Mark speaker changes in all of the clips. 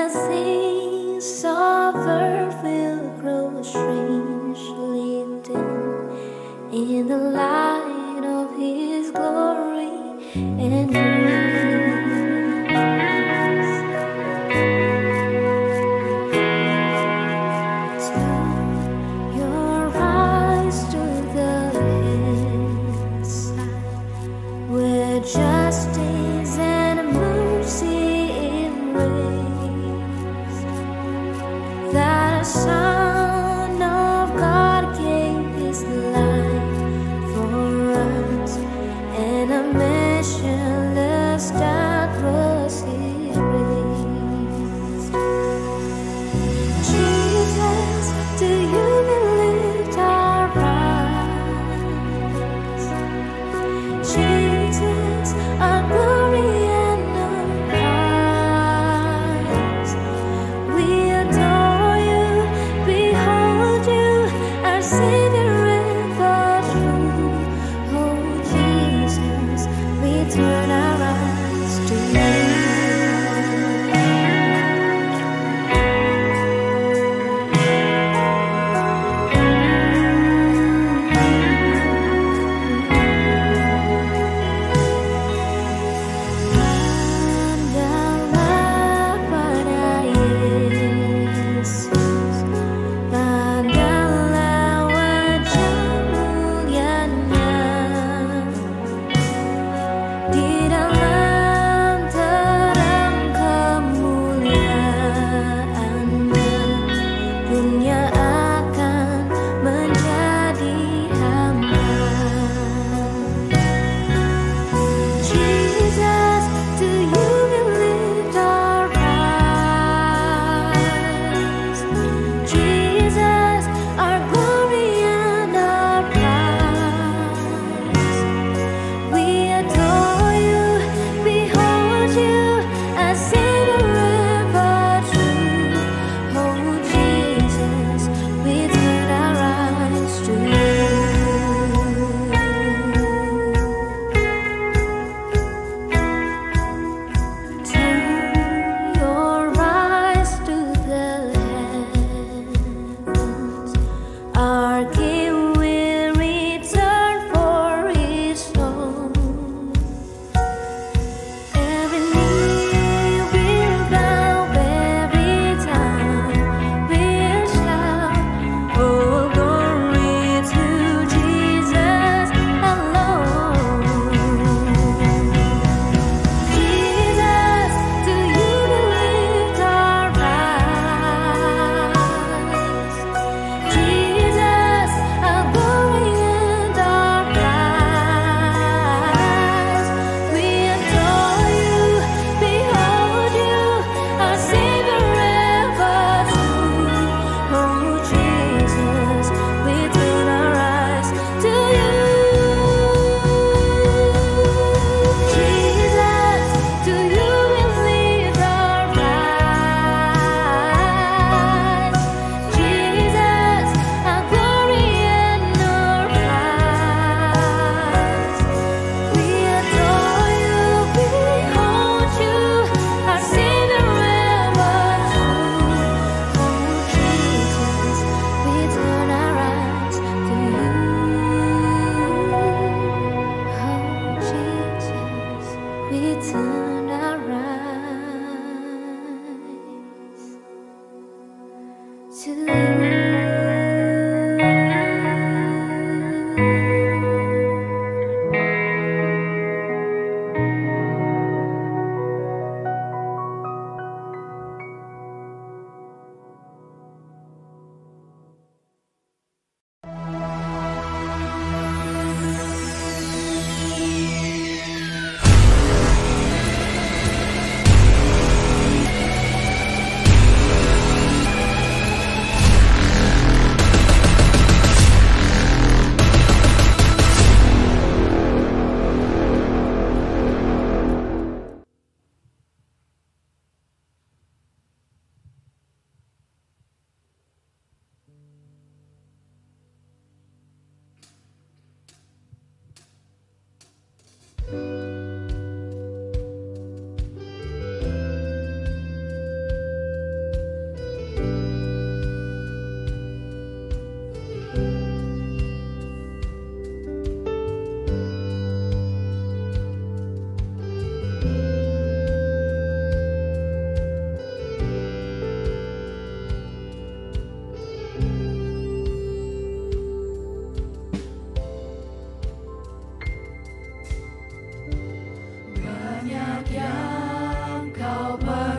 Speaker 1: the things of earth will grow strangely dim in the light of His glory and grace. Turn your eyes to the hillside where justice and mercy embrace.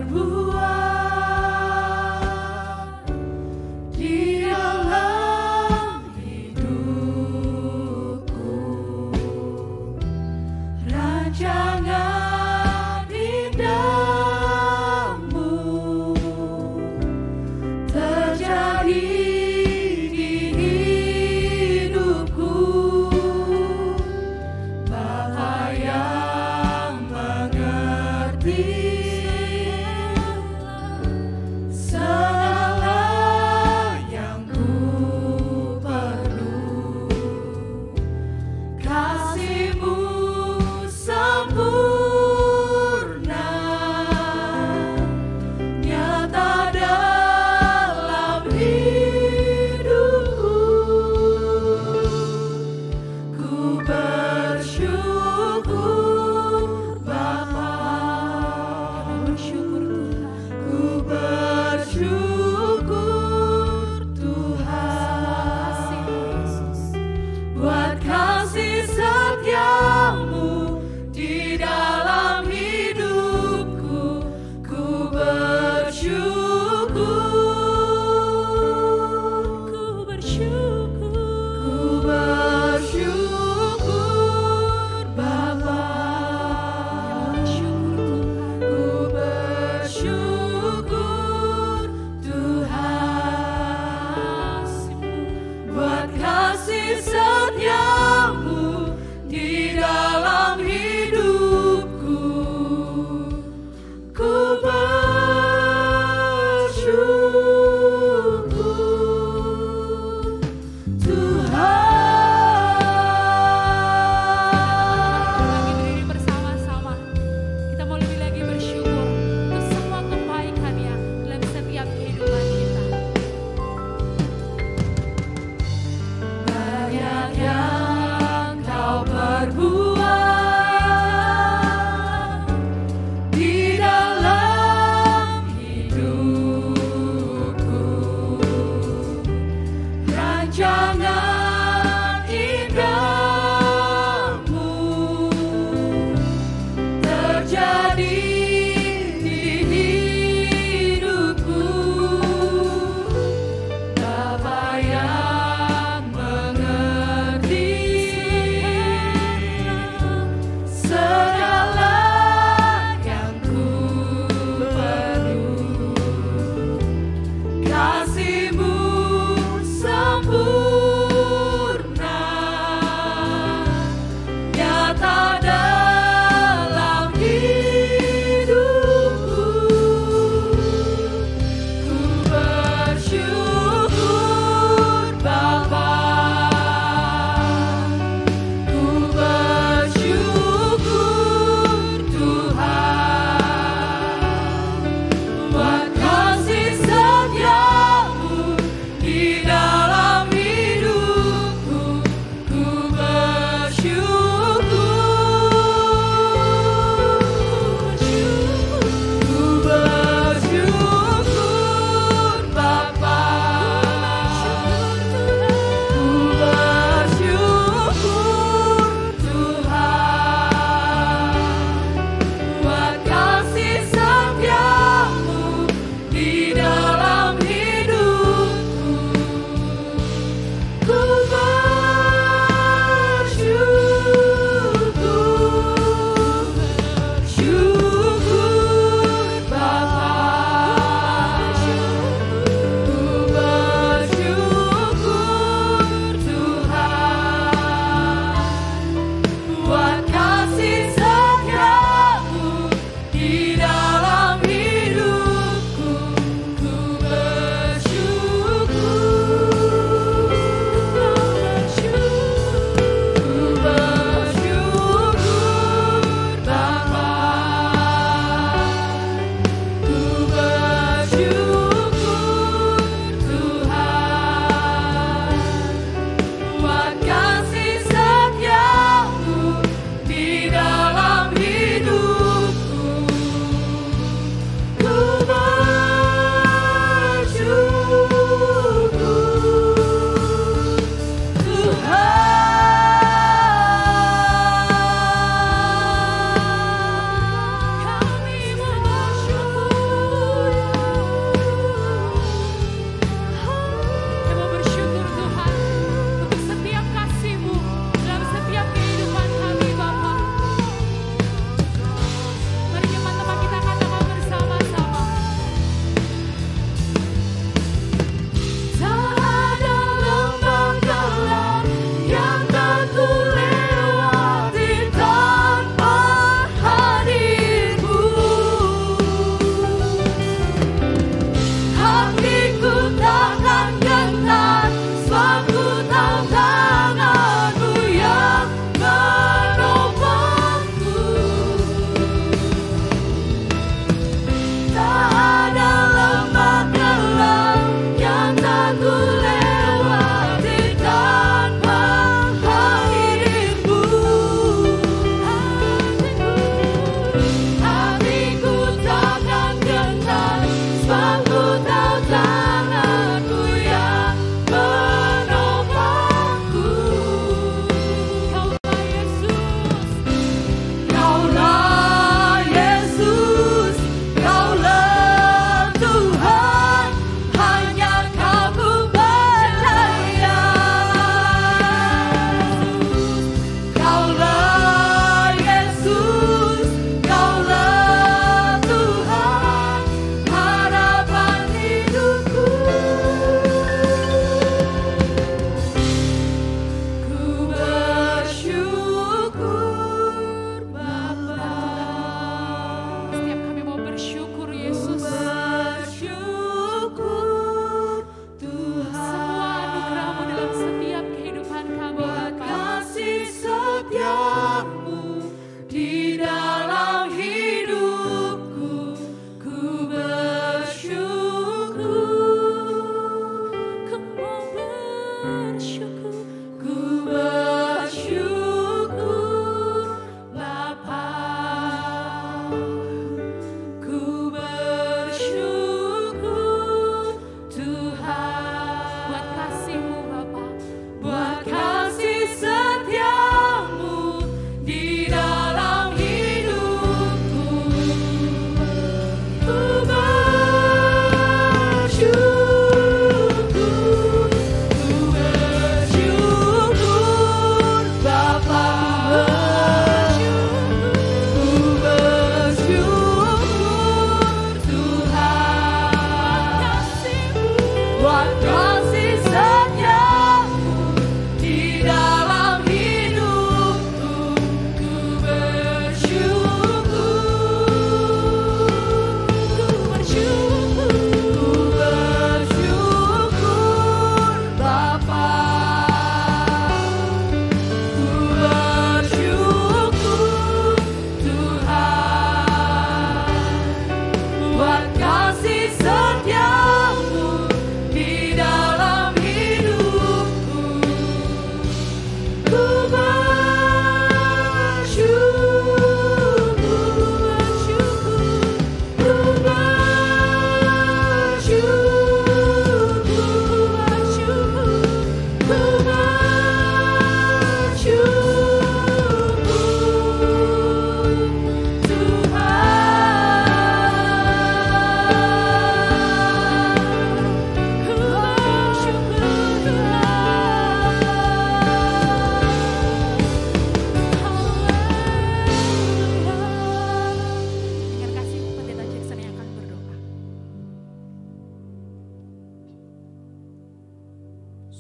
Speaker 2: berbuat di dalam hidupku. Rancangan indahmu terjadi di hidupku. Bapa yang mengerti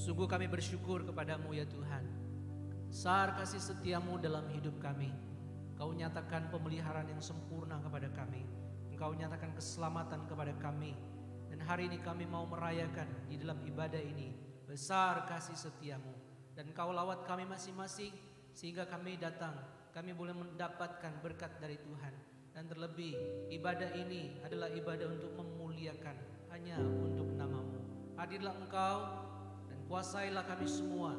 Speaker 3: Sungguh kami bersyukur kepadamu ya Tuhan. Besar kasih setiamu dalam hidup kami. Engkau nyatakan pemeliharaan yang sempurna kepada kami. Engkau nyatakan keselamatan kepada kami. Dan hari ini kami mau merayakan di dalam ibadah ini besar kasih setiamu. Dan Engkau lawat kami masing-masing sehingga kami datang. Kami boleh mendapatkan berkat dari Tuhan. Dan terlebih ibadah ini adalah ibadah untuk memuliakan hanya untuk namamu. Hadirlah Engkau dan kuasailah kami semua.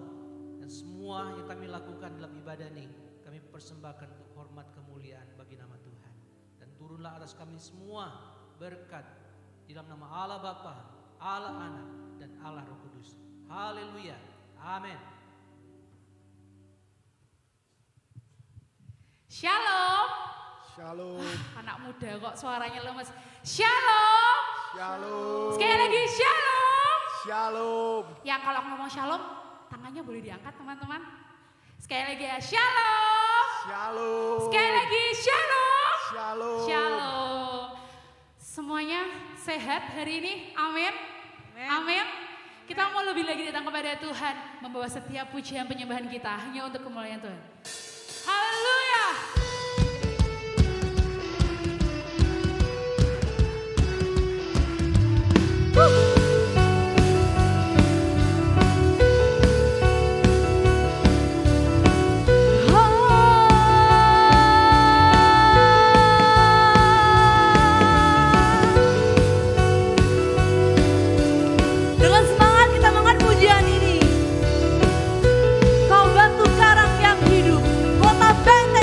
Speaker 3: Dan semua yang kami lakukan dalam ibadah ini kami persembahkan untuk hormat kemuliaan bagi nama Tuhan. Dan turunlah atas kami semua berkat di dalam nama Allah Bapa, Allah Anak, dan Allah Roh Kudus. Haleluya. Amin.
Speaker 4: Shalom.
Speaker 5: Shalom.
Speaker 4: Anak muda kok suaranya lemes. Shalom.
Speaker 5: Shalom.
Speaker 4: Sekali lagi shalom.
Speaker 5: Shalom.
Speaker 4: Yang kalau ngomong shalom, tangannya boleh diangkat teman-teman. Sekali lagi ya shalom.
Speaker 5: Shalom.
Speaker 4: Sekali lagi shalom.
Speaker 5: Shalom.
Speaker 4: Shalom. Semuanya sehat hari ini? Amin. Amin. Kita mau lebih lagi datang kepada Tuhan, membawa setiap pujian penyembahan kita hanya untuk kemuliaan Tuhan. Haleluya.
Speaker 6: Dengan semangat kita mengangkat pujian ini. Kau batu karang yang hidup, kota benteng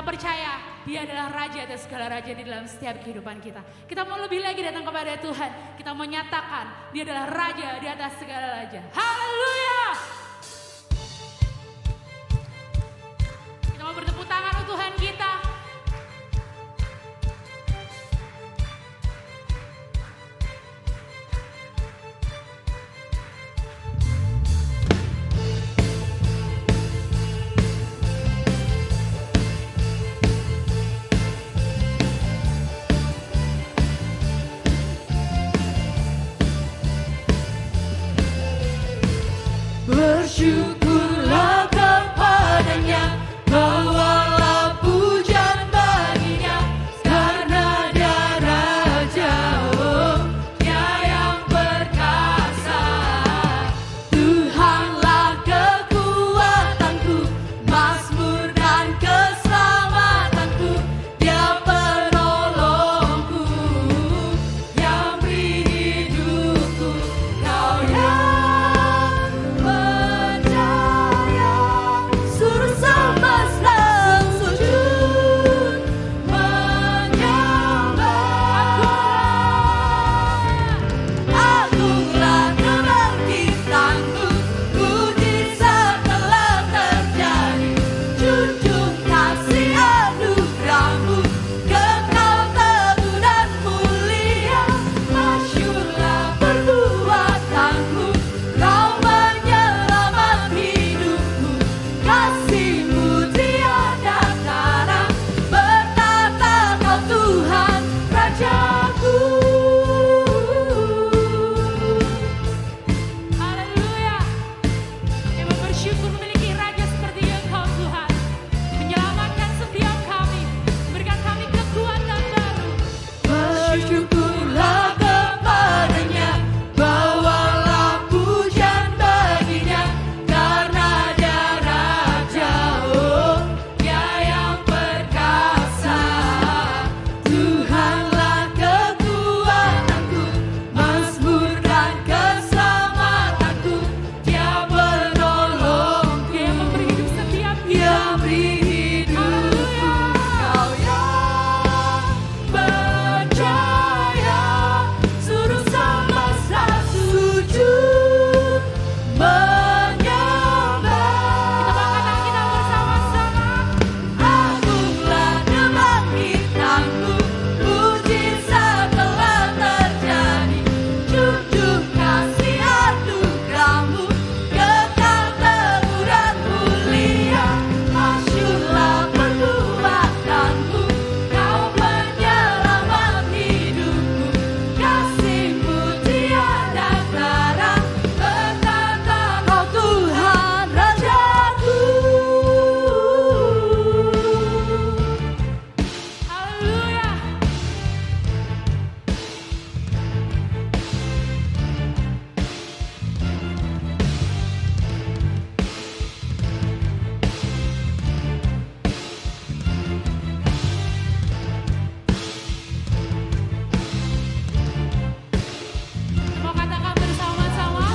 Speaker 4: percaya Dia adalah Raja atas segala raja di dalam setiap kehidupan kita. Kita mau lebih lagi datang kepada Tuhan. Kita mau nyatakan Dia adalah Raja di atas segala raja. Haleluya! Kita mau bertepuk tangan untuk Tuhan kita.
Speaker 2: Bersyukurlah kepadanya, bawalah pujian baginya, karena Dia Raja, oh, Dia yang perkasa. Tuhanlah kekuatanku, mazmur dan keselamatanku, Dia penolongku, yang beri hidupku. Kau yang suruh semesta sujud menyembah. Agunglah kebangkitanmu, mujizat telah terjadi. Junjung kasih anugerahmu, kekal teguh dan mulia. Masyurlah perbuatanmu, Kau menyelamat hidupku. Kasih-Mu tiada tara, bertata Kau Tuhan Rajaku.
Speaker 4: Haleluya. Kami bersyukur memiliki Raja seperti Engkau Tuhan. Menyelamatkan setiap kami, memberikan kami kekuatan baru.
Speaker 2: Bersyukurlah kepadanya, bawalah pujian baginya, karena Dia Raja, oh, Dia yang perkasa. Tuhanlah kekuatanku, mazmur dan keselamatanku, Dia penolongku,
Speaker 4: Dia yang memberi hidup setiap kita.
Speaker 2: yang beri hidupku. Kau yang percaya, suruh semesta sujud menyembah.
Speaker 4: Kita bangkitkan kita bersama-sama.
Speaker 2: Agunglah kebangkitanmu, mujizat telah terjadi. Junjung kasih anugerahmu, kekal teguh dan mulia. Masyurlah perbuatanmu, Kau menyelamat hidupku. Kasih-Mu tiada tara, bertata Kau Tuhan Rajaku.
Speaker 4: Haleluya. Mau katakan bersama-sama.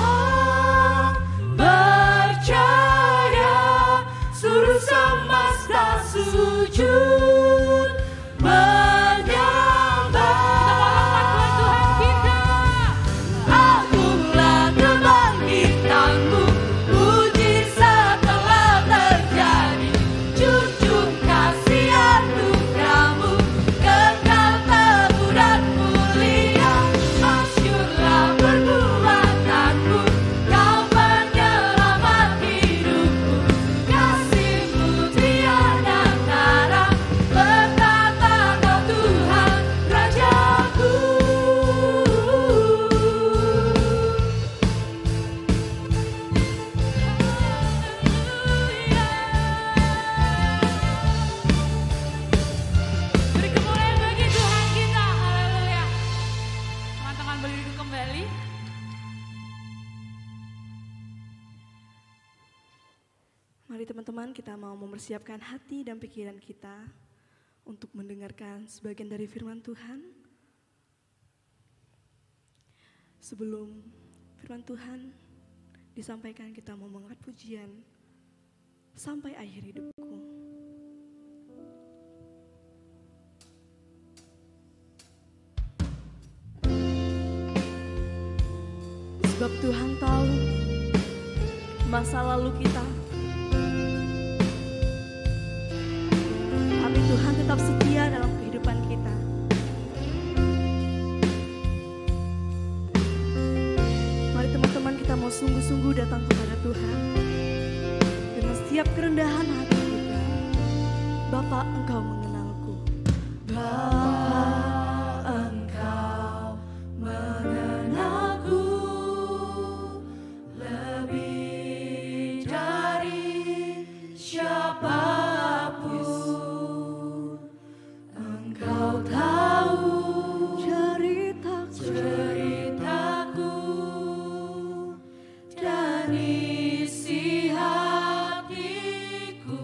Speaker 2: Percaya, suruh semesta sujud menyembah.
Speaker 4: Tuhan kita.
Speaker 2: Agunglah kebangkitanmu, mujizat telah terjadi. Junjung kasih anugerahmu, kekal teguh dan mulia. Masyurlah perbuatanmu, Kau menyelamat hidupku. Kasih-Mu tiada tara, bertata Kau Tuhan Rajaku.
Speaker 4: Beri kemuliaan bagi Tuhan kita. Haleluya. Teman-teman boleh duduk kembali.
Speaker 6: Mari teman-teman kita mau mempersiapkan hati dan pikiran kita untuk mendengarkan sebagian dari firman Tuhan. Sebelum firman Tuhan disampaikan, kita mau mengangkat pujian sampai akhir hidupku. Tuhan tahu masa lalu kita, tapi Tuhan tetap setia dalam kehidupan kita. Mari teman-teman, kita mau sungguh-sungguh datang kepada Tuhan dengan setiap kerendahan hati kita. Bapa, Engkau mengenalku. Bapa, Engkau mengenalku lebih dari siapapun. Engkau tahu ceritaku dan isi hatiku.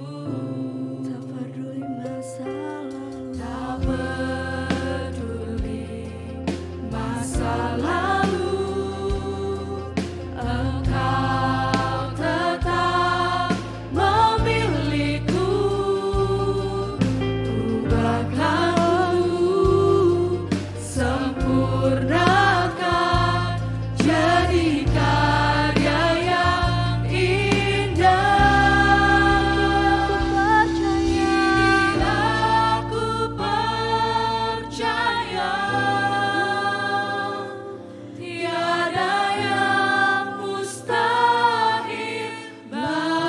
Speaker 6: Tak peduli masa lalu, tak peduli masa lalu, Engkau tetap memilihku. Ubahkanku, sempurnakan jadi karya yang indah. Aku percaya tiada yang mustahil bagimu.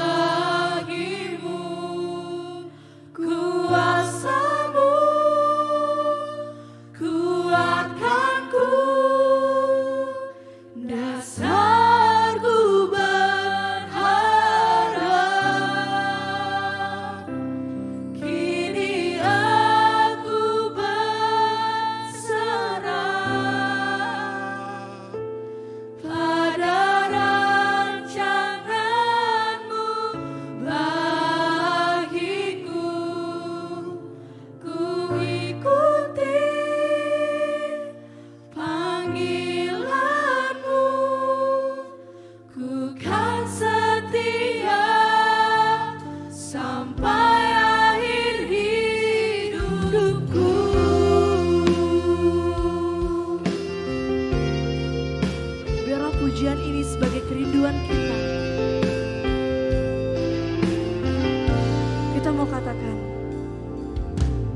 Speaker 6: Kuasa-Mu kuatkanku, dasarku berharap. Kini aku berserah pada rancangan-Mu bagiku. Ku ikuti panggilan-Mu, ku kan setia sampai akhir hidupku. Biarlah pujian ini sebagai kerinduan kita. Kita mau katakan,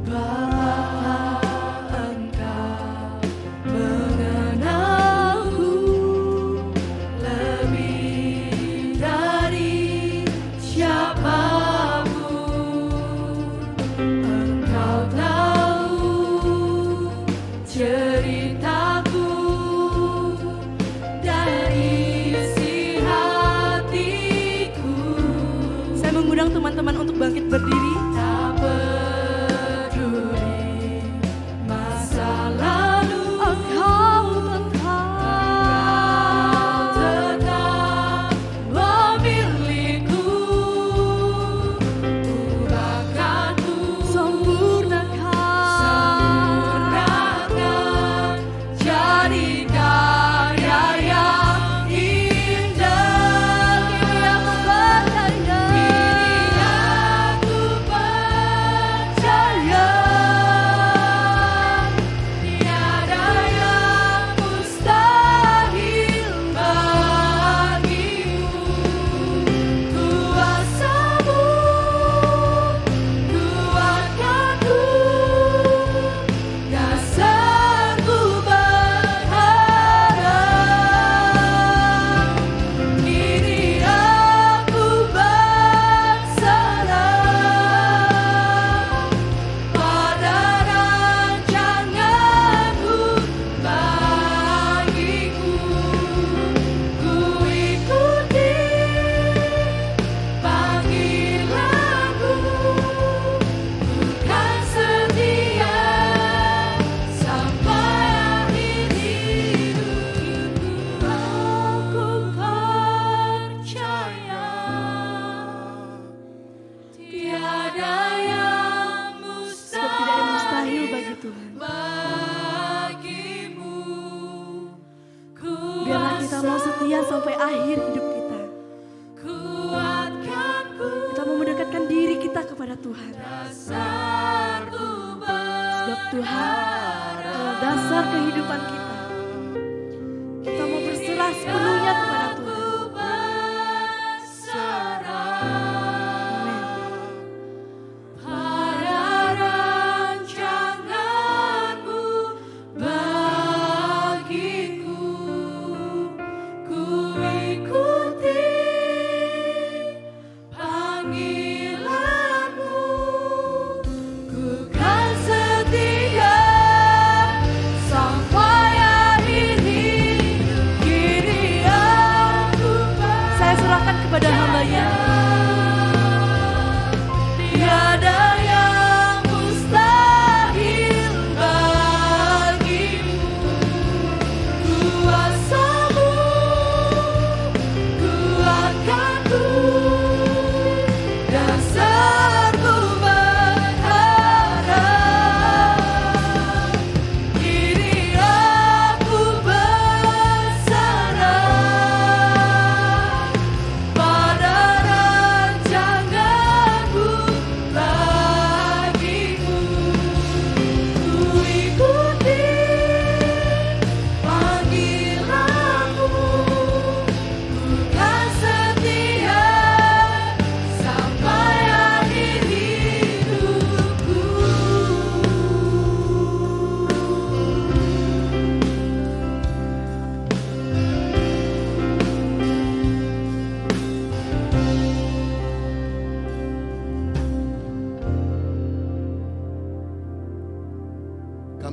Speaker 6: Bapa, Engkau mengenalku lebih dari siapapun. Engkau tahu ceritaku dari isi hatiku. Saya mengundang teman-teman untuk bangkit berdiri. Tak peduli masa lalu, Engkau tetap memilihku. Ubahkanku, sempurnakan jadi karya yang indah. Kini aku percaya tiada yang mustahil bagimu. Kuasa-Mu kuatkanku, dasarku berharap. Kini aku berserah pada rancangan-Mu bagiku. Ku ikuti panggilan-Mu, ku kan setia sampai akhir hidupku. Aku percaya tiada yang Sebab tidak ada yang mustahil bagi Tuhan.
Speaker 2: bagimu.
Speaker 6: Biarlah kita mau setia sampai akhir hidup kita.
Speaker 2: Kuatkanku,
Speaker 6: Kita mau mendekatkan diri kita kepada Tuhan.
Speaker 2: dasarku
Speaker 6: Sebab Tuhan adalah dasar kehidupan kita. Kita mau berserah sepenuhnya kepada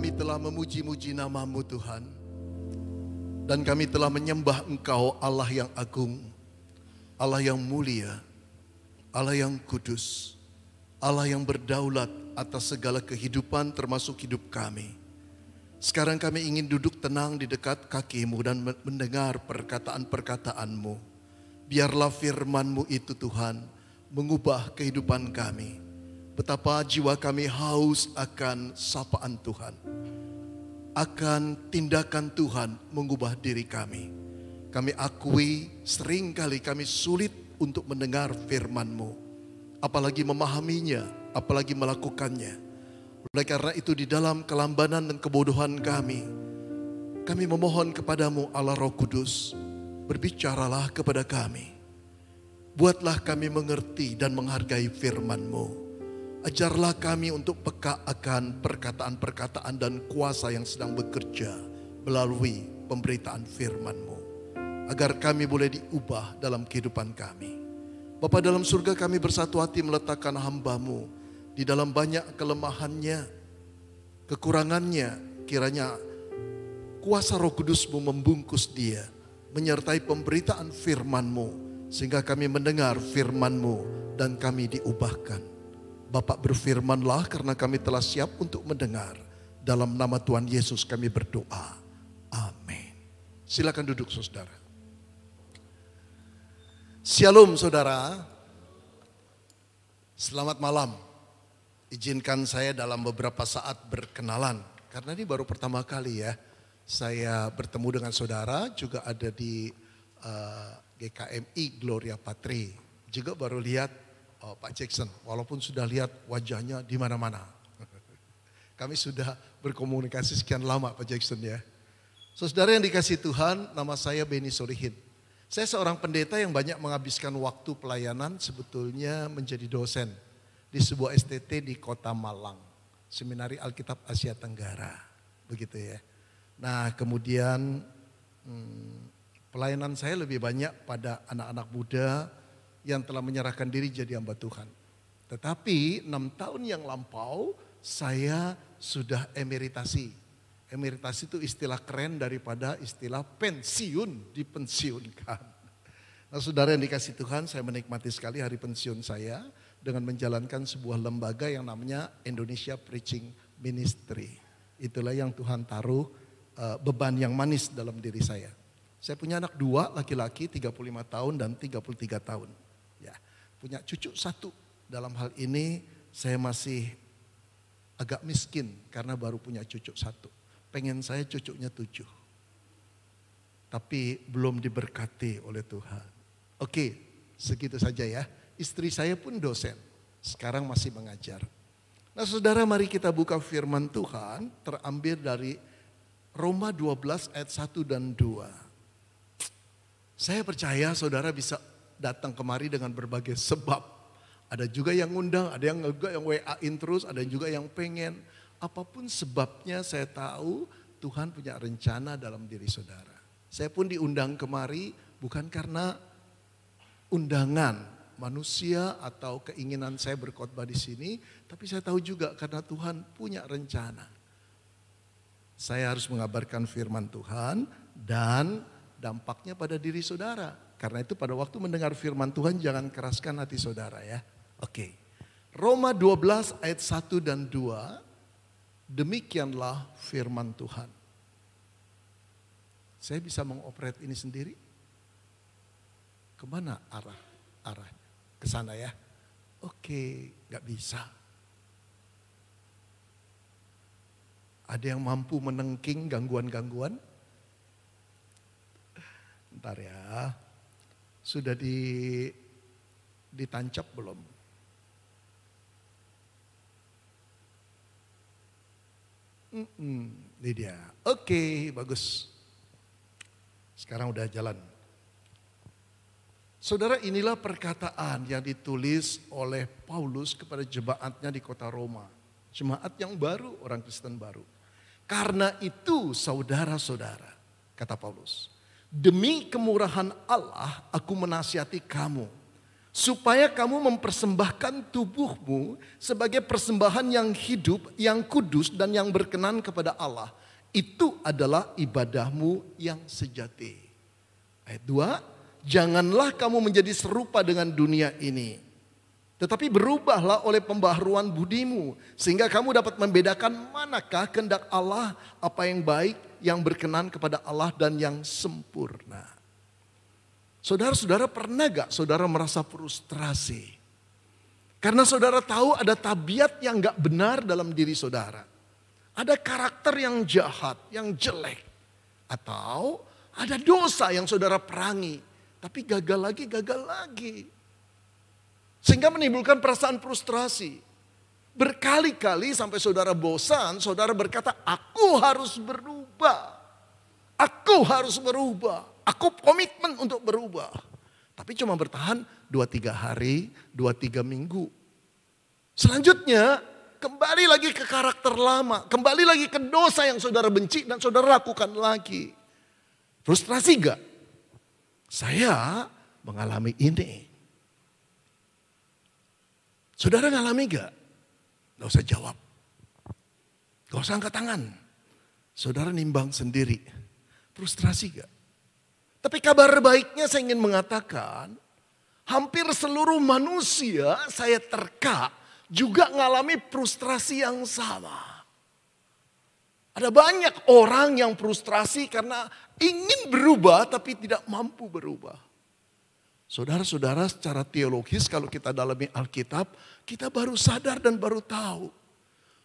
Speaker 5: Kami telah memuji-muji nama-Mu Tuhan. Dan kami telah menyembah Engkau Allah yang agung, Allah yang mulia, Allah yang kudus, Allah yang berdaulat atas segala kehidupan termasuk hidup kami. Sekarang kami ingin duduk tenang di dekat kaki-Mu dan mendengar perkataan-perkataan-Mu. Biarlah firman-Mu itu Tuhan mengubah kehidupan kami. Betapa jiwa kami haus akan sapaan Tuhan, akan tindakan Tuhan mengubah diri kami. Kami akui seringkali kami sulit untuk mendengar firman-Mu, apalagi memahaminya, apalagi melakukannya. Oleh karena itu di dalam kelambanan dan kebodohan kami memohon kepadamu Allah Roh Kudus, berbicaralah kepada kami. Buatlah kami mengerti dan menghargai firman-Mu. Ajarlah kami untuk peka akan perkataan-perkataan dan kuasa yang sedang bekerja melalui pemberitaan firman-Mu. Agar kami boleh diubah dalam kehidupan kami. Bapa dalam surga, kami bersatu hati meletakkan hamba-Mu di dalam banyak kelemahannya, kekurangannya. Kiranya kuasa Roh Kudus-Mu membungkus dia, menyertai pemberitaan firman-Mu, sehingga kami mendengar firman-Mu dan kami diubahkan. Bapak berfirmanlah karena kami telah siap untuk mendengar. Dalam nama Tuhan Yesus kami berdoa. Amin. Silakan duduk saudara. Shalom saudara. Selamat malam. Izinkan saya dalam beberapa saat berkenalan. Karena ini baru pertama kali ya saya bertemu dengan saudara. Juga ada di GKMI Gloria Patri. Juga baru lihat Pak Jackson. Walaupun sudah lihat wajahnya di mana-mana. Kami sudah berkomunikasi sekian lama Pak Jackson ya. Saudara yang dikasihi Tuhan, nama saya Beni Solihin. Saya seorang pendeta yang banyak menghabiskan waktu pelayanan sebetulnya menjadi dosen di sebuah STT di Kota Malang, Seminari Alkitab Asia Tenggara, begitu ya. Nah kemudian pelayanan saya lebih banyak pada anak-anak muda yang telah menyerahkan diri jadi hamba Tuhan. Tetapi 6 tahun yang lampau saya sudah emeritasi. Emeritasi itu istilah keren daripada istilah pensiun, dipensiunkan. Nah saudara yang dikasih Tuhan, saya menikmati sekali hari pensiun saya dengan menjalankan sebuah lembaga yang namanya Indonesia Preaching Ministry. Itulah yang Tuhan taruh beban yang manis dalam diri saya. Saya punya anak 2, laki-laki 35 tahun dan 33 tahun. Ya, punya cucu 1. Dalam hal ini saya masih agak miskin karena baru punya cucu 1. Pengen saya cucunya 7. Tapi belum diberkati oleh Tuhan. Oke, segitu saja ya. Istri saya pun dosen, sekarang masih mengajar. Nah saudara, mari kita buka firman Tuhan terambil dari Roma 12 ayat 1 dan 2. Saya percaya saudara bisa datang kemari dengan berbagai sebab. Ada juga yang ngundang, ada yang juga yang WA-in terus, ada juga yang pengen. Apapun sebabnya saya tahu Tuhan punya rencana dalam diri saudara. Saya pun diundang kemari bukan karena undangan manusia atau keinginan saya berkhotbah di sini, tapi saya tahu juga karena Tuhan punya rencana. Saya harus mengabarkan firman Tuhan dan dampaknya pada diri saudara. Karena itu pada waktu mendengar firman Tuhan jangan keraskan hati saudara ya. Oke. Roma 12 ayat 1 dan 2. Demikianlah firman Tuhan. Saya bisa mengoperate ini sendiri? Kemana arahnya? Ke sana ya? Oke, gak bisa. Ada yang mampu menengking gangguan-gangguan? Bentar ya. Sudah ditancap belum? Ini dia. Oke, bagus. Sekarang udah jalan. Saudara, inilah perkataan yang ditulis oleh Paulus kepada jemaatnya di kota Roma. Jemaat yang baru, orang Kristen baru. Karena itu saudara-saudara, kata Paulus, demi kemurahan Allah aku menasihati kamu. supaya kamu mempersembahkan tubuhmu sebagai persembahan yang hidup, yang kudus dan yang berkenan kepada Allah. Itu adalah ibadahmu yang sejati. Ayat 2, janganlah kamu menjadi serupa dengan dunia ini, tetapi berubahlah oleh pembaharuan budimu, sehingga kamu dapat membedakan manakah kehendak Allah, apa yang baik, yang berkenan kepada Allah dan yang sempurna. Saudara-saudara, pernah gak saudara merasa frustrasi? Karena saudara tahu ada tabiat yang gak benar dalam diri saudara. Ada karakter yang jahat, yang jelek. Atau ada dosa yang saudara perangi. Tapi gagal lagi. Sehingga menimbulkan perasaan frustrasi. Berkali-kali sampai saudara bosan, saudara berkata, aku harus berubah. Aku harus berubah. Aku komitmen untuk berubah. Tapi cuma bertahan 2-3 hari, 2-3 minggu. Selanjutnya kembali lagi ke karakter lama. Kembali lagi ke dosa yang saudara benci dan saudara lakukan lagi. Frustrasi gak? Saya mengalami ini. Saudara ngalami gak? Gak usah jawab. Gak usah angkat tangan. Saudara nimbang sendiri. Frustrasi gak? Tapi kabar baiknya saya ingin mengatakan, hampir seluruh manusia saya terka juga mengalami frustrasi yang sama. Ada banyak orang yang frustrasi karena ingin berubah tapi tidak mampu berubah. Saudara-saudara, secara teologis kalau kita dalami Alkitab, kita baru sadar dan baru tahu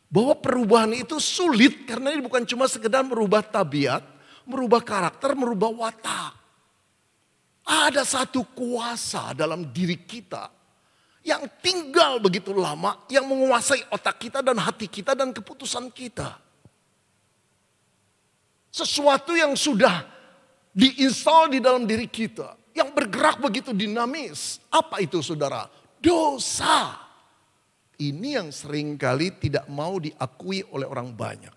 Speaker 5: bahwa perubahan itu sulit karena ini bukan cuma sekedar merubah tabiat, merubah karakter, merubah watak. Ada satu kuasa dalam diri kita yang tinggal begitu lama, yang menguasai otak kita dan hati kita dan keputusan kita. Sesuatu yang sudah diinstal di dalam diri kita, yang bergerak begitu dinamis. Apa itu saudara? Dosa. Ini yang seringkali tidak mau diakui oleh orang banyak.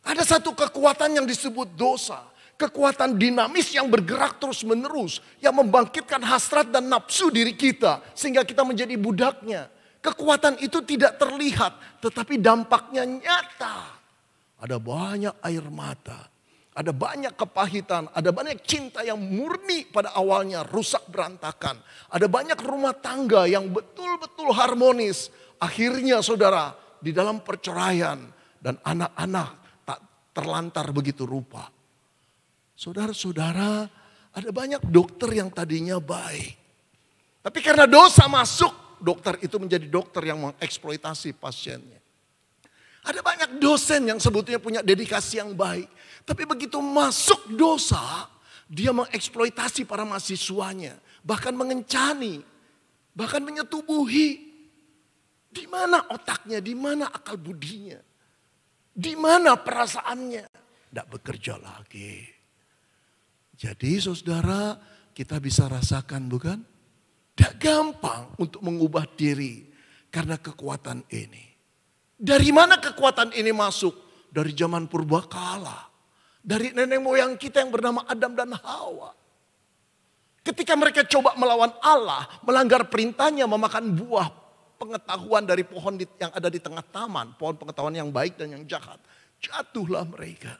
Speaker 5: Ada satu kekuatan yang disebut dosa. Kekuatan dinamis yang bergerak terus menerus. Yang membangkitkan hasrat dan nafsu diri kita. Sehingga kita menjadi budaknya. Kekuatan itu tidak terlihat. Tetapi dampaknya nyata. Ada banyak air mata. Ada banyak kepahitan. Ada banyak cinta yang murni pada awalnya rusak berantakan. Ada banyak rumah tangga yang betul-betul harmonis. Akhirnya saudara di dalam perceraian. Dan anak-anak tak terlantar begitu rupa. Saudara-saudara, ada banyak dokter yang tadinya baik. Tapi karena dosa masuk, dokter itu menjadi dokter yang mengeksploitasi pasiennya. Ada banyak dosen yang sebetulnya punya dedikasi yang baik. Tapi begitu masuk dosa, dia mengeksploitasi para mahasiswanya. Bahkan mengencani, bahkan menyetubuhi. Di mana otaknya, di mana akal budinya. Di mana perasaannya. Tidak bekerja lagi. Jadi saudara, kita bisa rasakan bukan? Tidak gampang untuk mengubah diri karena kekuatan ini. Dari mana kekuatan ini masuk? Dari zaman purbakala. Dari nenek moyang kita yang bernama Adam dan Hawa. Ketika mereka coba melawan Allah, melanggar perintahnya, memakan buah pengetahuan dari pohon yang ada di tengah taman. Pohon pengetahuan yang baik dan yang jahat. Jatuhlah mereka.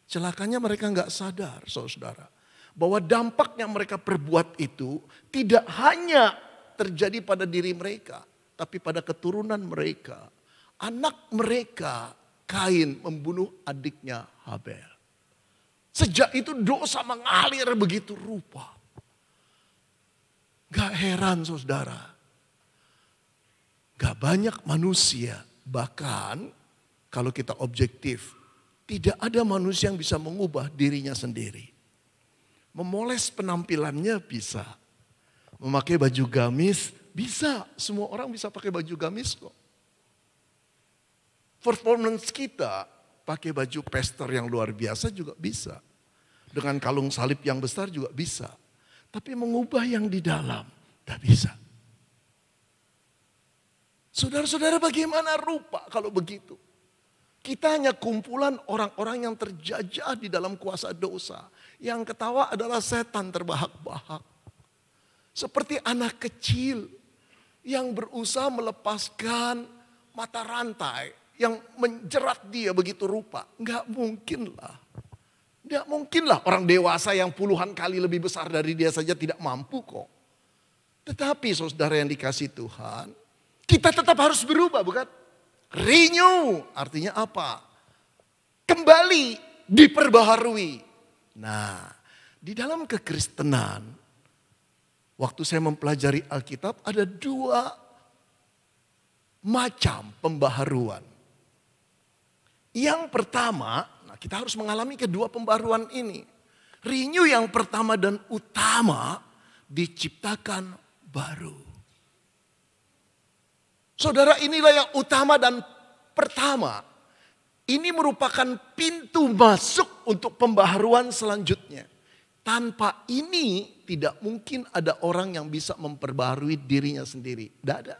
Speaker 5: Celakanya mereka nggak sadar, saudara, bahwa dampak yang mereka perbuat itu tidak hanya terjadi pada diri mereka, tapi pada keturunan mereka. Anak mereka, Kain, membunuh adiknya Habel. Sejak itu dosa mengalir begitu rupa. Gak heran saudara, gak banyak manusia, bahkan kalau kita objektif, tidak ada manusia yang bisa mengubah dirinya sendiri. Memoles penampilannya bisa. Memakai baju gamis bisa. Semua orang bisa pakai baju gamis kok. Performance kita pakai baju pester yang luar biasa juga bisa. Dengan kalung salib yang besar juga bisa. Tapi mengubah yang di dalam tidak bisa. Saudara-saudara, bagaimana rupa kalau begitu? Kita hanya kumpulan orang-orang yang terjajah di dalam kuasa dosa. Yang ketawa adalah setan terbahak-bahak. Seperti anak kecil yang berusaha melepaskan mata rantai yang menjerat dia begitu rupa. Nggak mungkin lah. Nggak mungkin lah orang dewasa yang puluhan kali lebih besar dari dia saja tidak mampu kok. Tetapi saudara yang dikasihi Tuhan, kita tetap harus berubah, bukan? Renew artinya apa? Kembali, diperbaharui. Nah, di dalam kekristenan, waktu saya mempelajari Alkitab ada 2 macam pembaharuan. Yang pertama, kita harus mengalami kedua pembaharuan ini. Renew yang pertama dan utama diciptakan baru. Saudara, inilah yang utama dan pertama. Ini merupakan pintu masuk untuk pembaharuan selanjutnya. Tanpa ini tidak mungkin ada orang yang bisa memperbaharui dirinya sendiri. Tidak ada.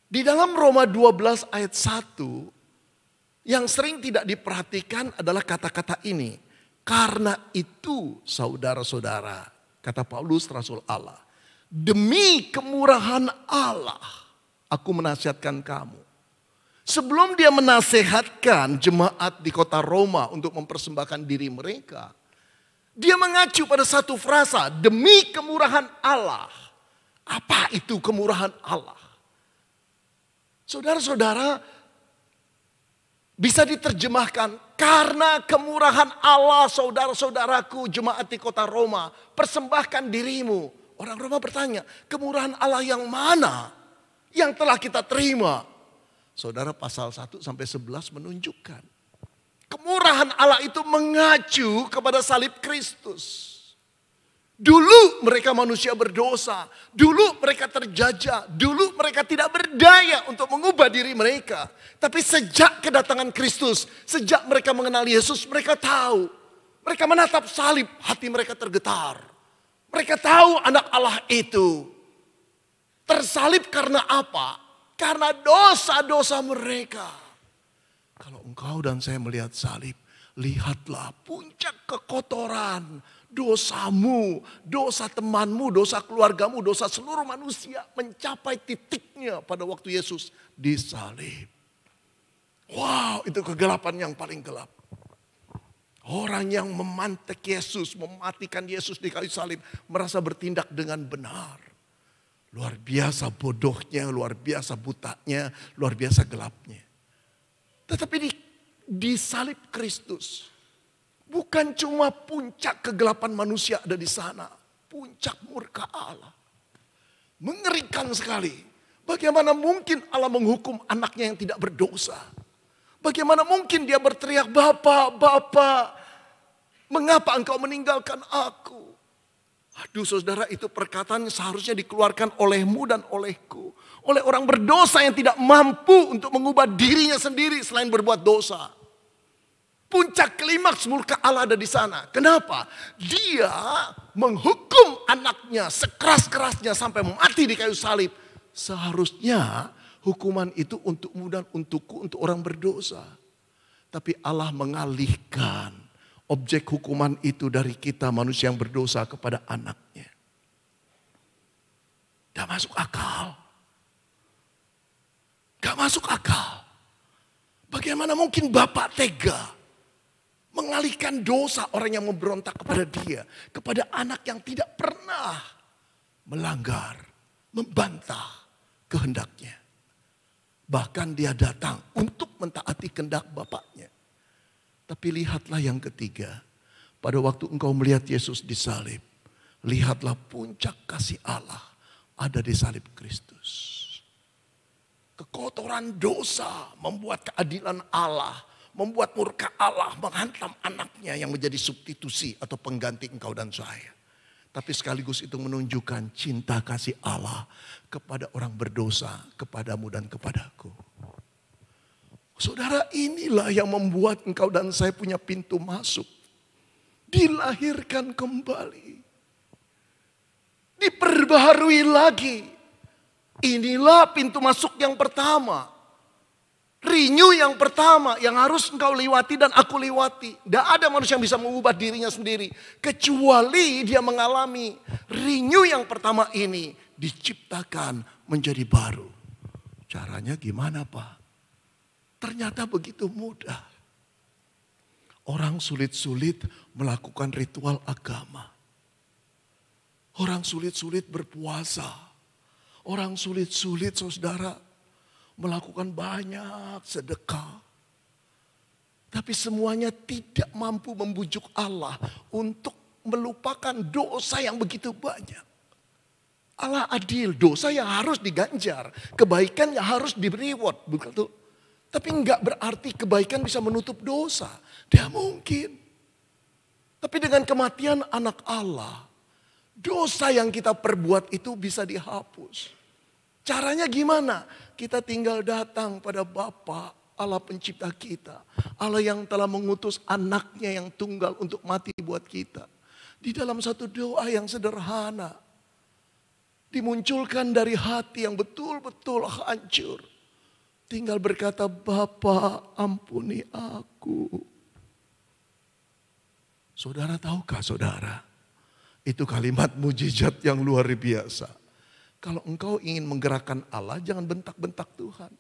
Speaker 5: Di dalam Roma 12 ayat 1, yang sering tidak diperhatikan adalah kata-kata ini. Karena itu saudara-saudara, kata Paulus Rasul Allah, demi kemurahan Allah, aku menasihatkan kamu. Sebelum dia menasehatkan jemaat di kota Roma untuk mempersembahkan diri mereka, dia mengacu pada satu frasa, demi kemurahan Allah. Apa itu kemurahan Allah? Saudara-saudara, bisa diterjemahkan, karena kemurahan Allah saudara-saudaraku jemaat di kota Roma, persembahkan dirimu. Orang Roma bertanya, kemurahan Allah yang mana yang telah kita terima? Saudara, pasal 1 sampai 11 menunjukkan. Kemurahan Allah itu mengacu kepada salib Kristus. Dulu mereka manusia berdosa, dulu mereka terjajah, dulu mereka tidak berdaya untuk mengubah diri mereka. Tapi sejak kedatangan Kristus, sejak mereka mengenal Yesus, mereka tahu. Mereka menatap salib, hati mereka tergetar. Mereka tahu anak Allah itu tersalib karena apa? Karena dosa-dosa mereka. Kalau engkau dan saya melihat salib, lihatlah puncak kekotoran, dosamu, dosa temanmu, dosa keluargamu, dosa seluruh manusia mencapai titiknya pada waktu Yesus disalib. Wow, itu kegelapan yang paling gelap. Orang yang memantek Yesus, mematikan Yesus di kayu salib, merasa bertindak dengan benar. Luar biasa bodohnya, luar biasa butanya, luar biasa gelapnya. Tetapi di salib Kristus, bukan cuma puncak kegelapan manusia ada di sana. Puncak murka Allah. Mengerikan sekali. Bagaimana mungkin Allah menghukum anaknya yang tidak berdosa? Bagaimana mungkin dia berteriak, Bapa, Bapa, mengapa engkau meninggalkan aku? Aduh saudara, itu perkataan yang seharusnya dikeluarkan olehmu dan olehku. Oleh orang berdosa yang tidak mampu untuk mengubah dirinya sendiri selain berbuat dosa. Puncak klimaks murka Allah ada di sana. Kenapa? Dia menghukum anaknya sekeras-kerasnya sampai mati di kayu salib. Seharusnya hukuman itu untukmu dan untukku, untuk orang berdosa. Tapi Allah mengalihkan objek hukuman itu dari kita manusia yang berdosa kepada anaknya. Gak masuk akal. Gak masuk akal. Bagaimana mungkin Bapak tega mengalihkan dosa orang yang memberontak kepada dia, kepada anak yang tidak pernah melanggar, membantah kehendaknya. Bahkan dia datang untuk mentaati kehendak Bapaknya. Tapi lihatlah yang ketiga, pada waktu engkau melihat Yesus disalib, lihatlah puncak kasih Allah ada di salib Kristus. Kekotoran dosa membuat keadilan Allah, membuat murka Allah menghantam anaknya yang menjadi substitusi atau pengganti engkau dan saya. Tapi sekaligus itu menunjukkan cinta kasih Allah kepada orang berdosa, kepadamu dan kepadaku. Saudara, inilah yang membuat engkau dan saya punya pintu masuk. Dilahirkan kembali. Diperbaharui lagi. Inilah pintu masuk yang pertama. Renew yang pertama yang harus engkau lewati dan aku lewati. Tidak ada manusia yang bisa mengubah dirinya sendiri. Kecuali dia mengalami renew yang pertama ini. Diciptakan menjadi baru. Caranya gimana Pak? Ternyata begitu mudah. Orang sulit-sulit melakukan ritual agama. Orang sulit-sulit berpuasa. Orang sulit-sulit saudara melakukan banyak sedekah. Tapi semuanya tidak mampu membujuk Allah untuk melupakan dosa yang begitu banyak. Allah adil, dosa yang harus diganjar, kebaikan yang harus di reward, begitu. Tapi enggak berarti kebaikan bisa menutup dosa. Tidak mungkin. Tapi dengan kematian anak Allah, dosa yang kita perbuat itu bisa dihapus. Caranya gimana? Kita tinggal datang pada Bapa Allah pencipta kita. Allah yang telah mengutus anaknya yang tunggal untuk mati buat kita. Di dalam satu doa yang sederhana. Dimunculkan dari hati yang betul-betul hancur. Tinggal berkata, Bapa ampuni aku. Saudara tahukah saudara? Itu kalimat mujizat yang luar biasa. Kalau engkau ingin menggerakkan Allah, jangan bentak-bentak Tuhan.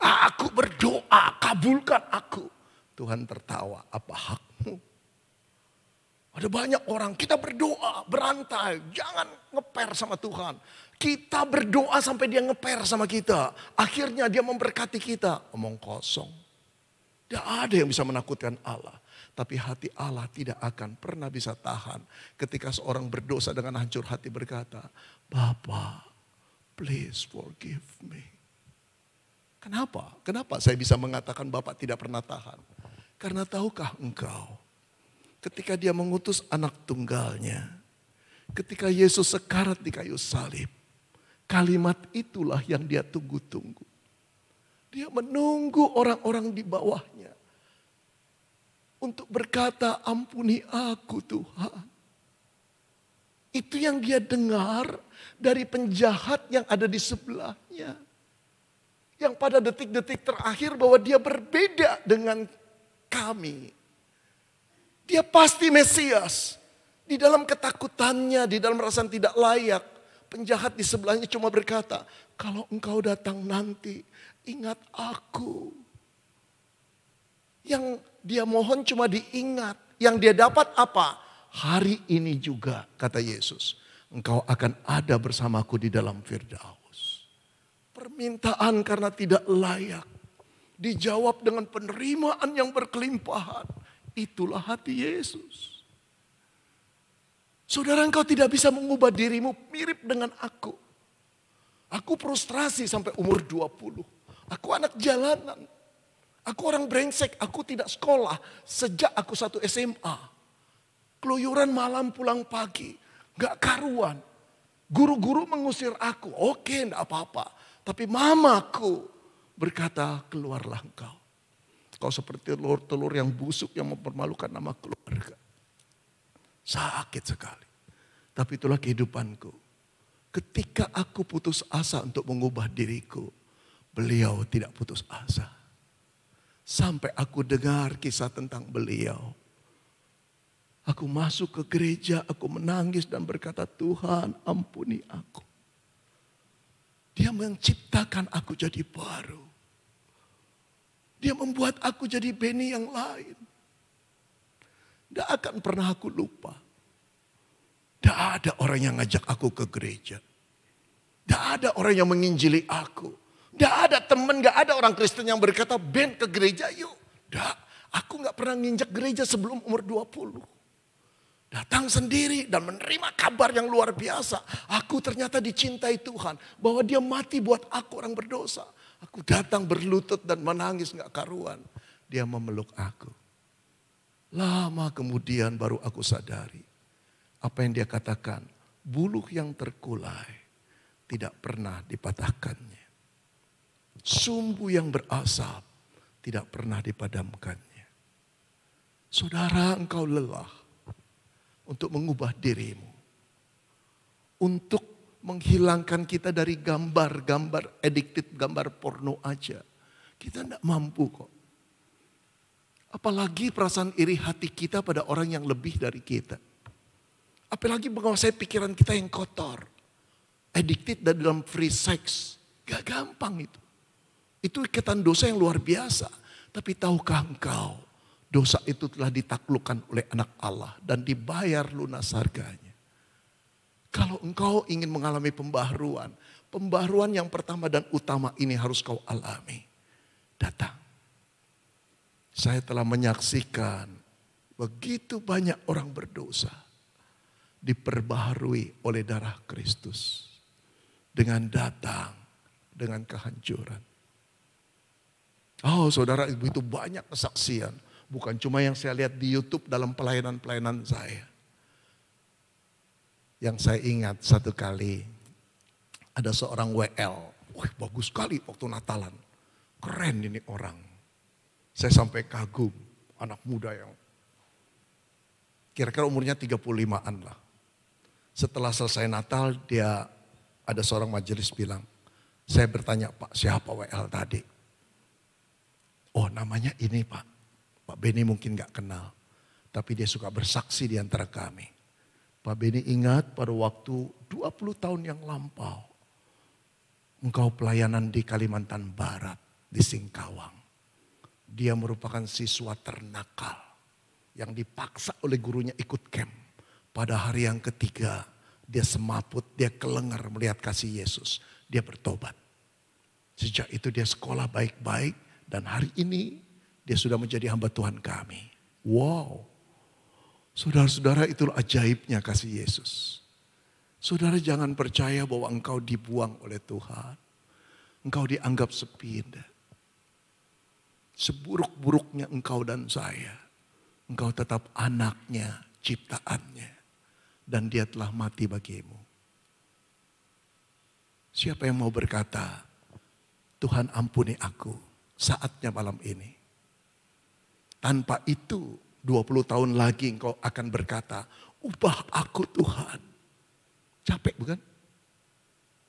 Speaker 5: Aku berdoa, kabulkan aku. Tuhan tertawa, apa hakmu? Ada banyak orang, kita berdoa, berantai, jangan ngeper sama Tuhan. Kita berdoa sampai dia ngeper sama kita. Akhirnya dia memberkati kita, omong kosong. Tidak ada yang bisa menakutkan Allah. Tapi hati Allah tidak akan pernah bisa tahan ketika seorang berdosa dengan hancur hati berkata, Bapa, please forgive me. Kenapa? Kenapa saya bisa mengatakan Bapak tidak pernah tahan? Karena tahukah engkau, ketika dia mengutus anak tunggalnya, ketika Yesus sekarat di kayu salib, kalimat itulah yang dia tunggu-tunggu. Dia menunggu orang-orang di bawahnya. Untuk berkata, ampuni aku Tuhan. Itu yang dia dengar dari penjahat yang ada di sebelahnya. Yang pada detik-detik terakhir bahwa dia berbeda dengan kami. Dia pasti Mesias. Di dalam ketakutannya, di dalam perasaan tidak layak. Penjahat di sebelahnya cuma berkata, kalau engkau datang nanti, ingat aku. Yang dia mohon cuma diingat. Yang dia dapat apa? Hari ini juga, kata Yesus, engkau akan ada bersamaku di dalam Firdaus. Permintaan karena tidak layak dijawab dengan penerimaan yang berkelimpahan. Itulah hati Yesus. Saudara, engkau tidak bisa mengubah dirimu mirip dengan aku. Aku frustrasi sampai umur 20. Aku anak jalanan. Aku orang brengsek, aku tidak sekolah sejak aku 1 SMA. Keluyuran malam pulang pagi, gak karuan. Guru-guru mengusir aku, oke enggak apa-apa. Tapi mamaku berkata, keluarlah engkau. Kau seperti telur-telur yang busuk yang mempermalukan nama keluarga. Sakit sekali. Tapi itulah kehidupanku. Ketika aku putus asa untuk mengubah diriku, beliau tidak putus asa. Sampai aku dengar kisah tentang beliau. Aku masuk ke gereja, aku menangis dan berkata, Tuhan ampuni aku. Dia menciptakan aku jadi baru. Dia membuat aku jadi benih yang lain. Tidak akan pernah aku lupa. Tidak ada orang yang ngajak aku ke gereja. Tidak ada orang yang menginjili aku. Tidak ada teman, gak ada orang Kristen yang berkata, Ben ke gereja yuk. Tidak, aku gak pernah nginjak gereja sebelum umur 20. Datang sendiri dan menerima kabar yang luar biasa. Aku ternyata dicintai Tuhan. Bahwa dia mati buat aku orang berdosa. Aku datang berlutut dan menangis gak karuan. Dia memeluk aku. Lama kemudian baru aku sadari. Apa yang dia katakan, buluh yang terkulai tidak pernah dipatahkannya. Sumbu yang berasap tidak pernah dipadamkannya. Saudara, engkau lelah untuk mengubah dirimu. Untuk menghilangkan kita dari gambar-gambar addicted, gambar porno aja. Kita tidak mampu kok. Apalagi perasaan iri hati kita pada orang yang lebih dari kita. Apalagi menguasai pikiran kita yang kotor. Addicted dan dalam free sex. Gak gampang itu. Itu ikatan dosa yang luar biasa. Tapi tahukah engkau, dosa itu telah ditaklukkan oleh anak Allah dan dibayar lunas harganya. Kalau engkau ingin mengalami pembaharuan, pembaharuan yang pertama dan utama ini harus kau alami. Datang. Saya telah menyaksikan begitu banyak orang berdosa diperbaharui oleh darah Kristus. Dengan datang, dengan kehancuran. Oh saudara, begitu banyak kesaksian. Bukan cuma yang saya lihat di YouTube dalam pelayanan-pelayanan saya. Yang saya ingat satu kali, ada seorang WL. Wah bagus sekali waktu Natalan. Keren ini orang. Saya sampai kagum, anak muda yang kira-kira umurnya 35-an lah. Setelah selesai Natal, dia ada seorang majelis bilang, saya bertanya, Pak siapa WL tadi? Oh namanya ini Pak. Pak Beni mungkin gak kenal. Tapi dia suka bersaksi di antara kami. Pak Beni ingat pada waktu 20 tahun yang lampau. Engkau pelayanan di Kalimantan Barat, di Singkawang. Dia merupakan siswa ternakal yang dipaksa oleh gurunya ikut camp. Pada hari yang ketiga dia semaput, dia kelengar melihat kasih Yesus. Dia bertobat. Sejak itu dia sekolah baik-baik dan hari ini dia sudah menjadi hamba Tuhan kami. Wow. Saudara-saudara itulah ajaibnya kasih Yesus. Saudara jangan percaya bahwa engkau dibuang oleh Tuhan. Engkau dianggap sepindah. Seburuk-buruknya engkau dan saya, engkau tetap anaknya, ciptaannya. Dan dia telah mati bagimu. Siapa yang mau berkata, Tuhan ampuni aku, saatnya malam ini. Tanpa itu 20 tahun lagi engkau akan berkata, ubah aku Tuhan. Capek bukan?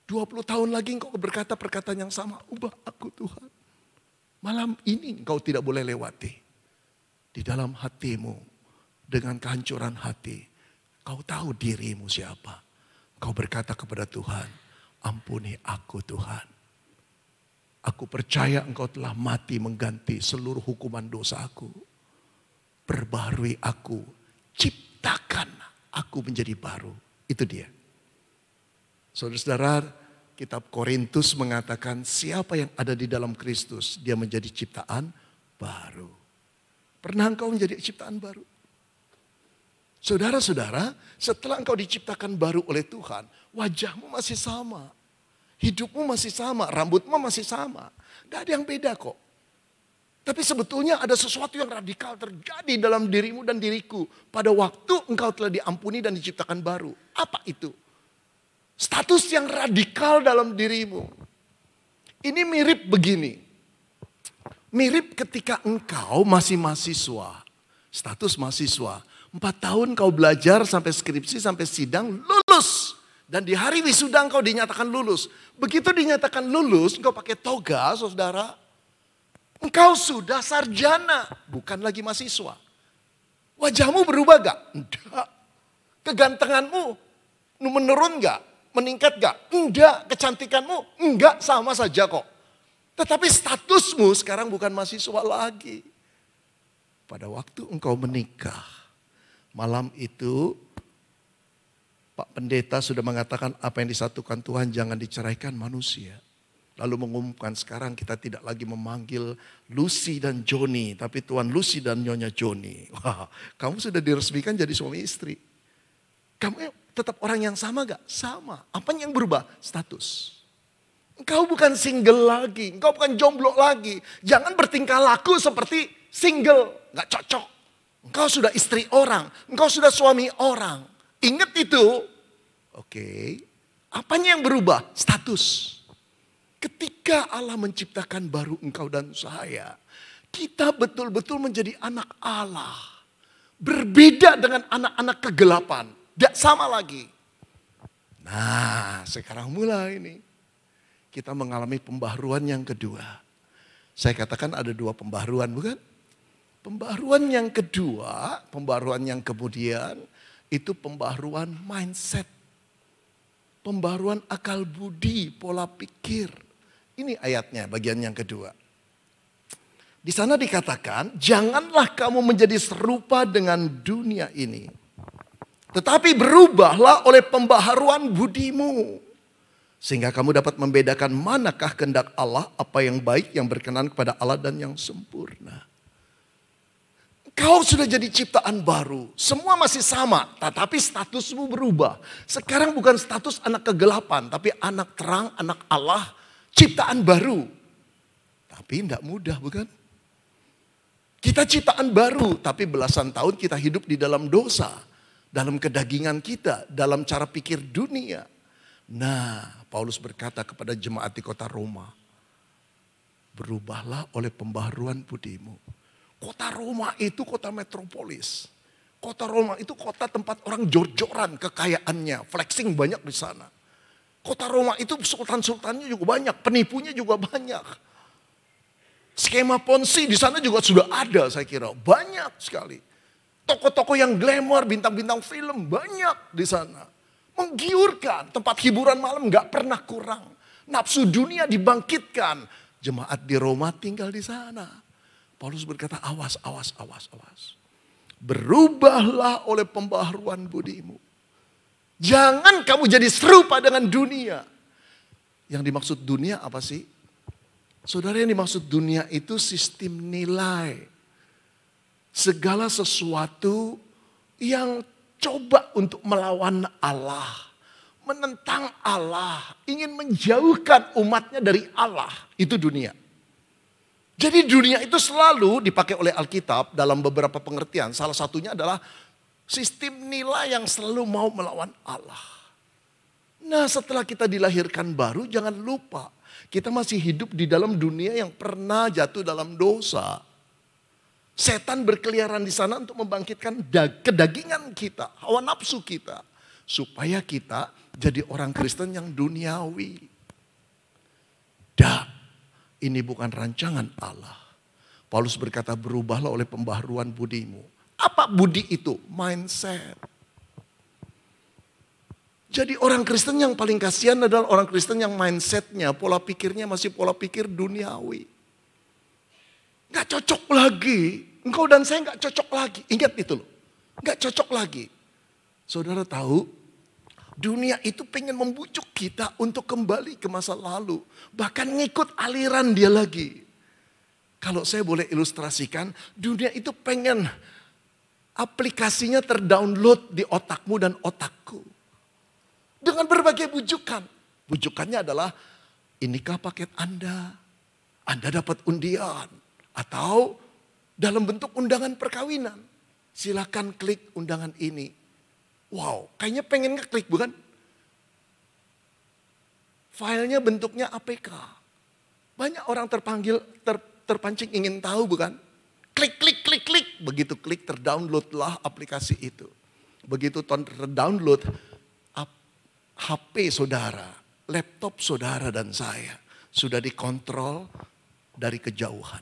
Speaker 5: 20 tahun lagi engkau berkata perkataan yang sama, ubah aku Tuhan. Malam ini engkau tidak boleh lewati. Di dalam hatimu, dengan kehancuran hati, kau tahu dirimu siapa. Kau berkata kepada Tuhan, ampuni aku Tuhan. Aku percaya engkau telah mati mengganti seluruh hukuman dosaku. Perbaharui aku, ciptakan aku menjadi baru. Itu dia. Saudara-saudara, Kitab Korintus mengatakan siapa yang ada di dalam Kristus, dia menjadi ciptaan baru. Pernah engkau menjadi ciptaan baru? Saudara-saudara, setelah engkau diciptakan baru oleh Tuhan, wajahmu masih sama. Hidupmu masih sama, rambutmu masih sama. Gak ada yang beda kok. Tapi sebetulnya ada sesuatu yang radikal terjadi dalam dirimu dan diriku. Pada waktu engkau telah diampuni dan diciptakan baru. Apa itu? Status yang radikal dalam dirimu. Ini mirip begini. Mirip ketika engkau masih mahasiswa. Status mahasiswa. 4 tahun kau belajar sampai skripsi, sampai sidang, lulus. Dan di hari wisuda engkau dinyatakan lulus. Begitu dinyatakan lulus, engkau pakai toga, saudara. Engkau sudah sarjana, bukan lagi mahasiswa. Wajahmu berubah gak? Enggak. Kegantenganmu menurun gak? Meningkat gak? Enggak. Kecantikanmu? Enggak, sama saja kok. Tetapi statusmu sekarang bukan mahasiswa lagi. Pada waktu engkau menikah, malam itu Pak Pendeta sudah mengatakan apa yang disatukan Tuhan jangan diceraikan manusia. Lalu mengumumkan sekarang kita tidak lagi memanggil Lucy dan Joni, tapi Tuan Lucy dan Nyonya Joni. Wah, kamu sudah diresmikan jadi suami istri. Kamu tetap orang yang sama gak? Sama. Apa yang berubah? Status. Engkau bukan single lagi, engkau bukan jomblo lagi. Jangan bertingkah laku seperti single, gak cocok. Engkau sudah istri orang, engkau sudah suami orang. Ingat itu. Oke. Apanya yang berubah? Status. Ketika Allah menciptakan baru engkau dan saya, kita betul-betul menjadi anak Allah. Berbeda dengan anak-anak kegelapan. Tidak sama lagi. Nah, sekarang mulai ini. Kita mengalami pembaharuan yang kedua. Saya katakan ada 2 pembaharuan, bukan? Pembaharuan yang kedua, pembaharuan yang kemudian itu pembaharuan mindset. Pembaharuan akal budi, pola pikir. Ini ayatnya bagian yang kedua. Di sana dikatakan, janganlah kamu menjadi serupa dengan dunia ini. Tetapi berubahlah oleh pembaharuan budimu. Sehingga kamu dapat membedakan manakah kehendak Allah, apa yang baik, yang berkenan kepada Allah dan yang sempurna. Kau sudah jadi ciptaan baru. Semua masih sama, tetapi statusmu berubah. Sekarang bukan status anak kegelapan, tapi anak terang, anak Allah, ciptaan baru. Tapi tidak mudah, bukan? Kita ciptaan baru, tapi belasan tahun kita hidup di dalam dosa. Dalam kedagingan kita, dalam cara pikir dunia. Nah, Paulus berkata kepada jemaat di kota Roma, berubahlah oleh pembaharuan budimu. Kota Roma itu kota metropolis. Kota Roma itu kota tempat orang jor-joran kekayaannya. Flexing banyak di sana. Kota Roma itu sultan-sultannya juga banyak. Penipunya juga banyak. Skema ponzi di sana juga sudah ada saya kira. Banyak sekali. Toko-toko yang glamour, bintang-bintang film banyak di sana. Menggiurkan. Tempat hiburan malam gak pernah kurang. Nafsu dunia dibangkitkan. Jemaat di Roma tinggal di sana. Paulus berkata, awas. Berubahlah oleh pembaharuan budimu. Jangan kamu jadi serupa dengan dunia. Yang dimaksud dunia apa sih? Saudara, yang dimaksud dunia itu sistem nilai. Segala sesuatu yang coba untuk melawan Allah. Menentang Allah. Ingin menjauhkan umatnya dari Allah. Itu dunia. Jadi dunia itu selalu dipakai oleh Alkitab dalam beberapa pengertian. Salah satunya adalah sistem nilai yang selalu mau melawan Allah. Nah, setelah kita dilahirkan baru, jangan lupa. Kita masih hidup di dalam dunia yang pernah jatuh dalam dosa. Setan berkeliaran di sana untuk membangkitkan kedagingan kita, hawa nafsu kita. Supaya kita jadi orang Kristen yang duniawi. Ini bukan rancangan Allah. Paulus berkata, berubahlah oleh pembaharuan budimu. Apa budi itu? Mindset. Jadi orang Kristen yang paling kasihan adalah orang Kristen yang mindsetnya, pola pikirnya masih pola pikir duniawi. Gak cocok lagi. Engkau dan saya gak cocok lagi. Ingat itu loh. Gak cocok lagi. Saudara tahu, dunia itu pengen membujuk kita untuk kembali ke masa lalu. Bahkan ngikut aliran dia lagi. Kalau saya boleh ilustrasikan, dunia itu pengen aplikasinya terdownload di otakmu dan otakku. Dengan berbagai bujukan. Bujukannya adalah, inikah paket Anda? Anda dapat undian. Atau dalam bentuk undangan perkawinan. Silakan klik undangan ini. Wow, kayaknya pengen ngeklik bukan? Filenya bentuknya APK. Banyak orang terpancing ingin tahu bukan? Klik. Begitu klik terdownloadlah aplikasi itu. Begitu terdownload HP saudara, laptop saudara dan saya sudah dikontrol dari kejauhan.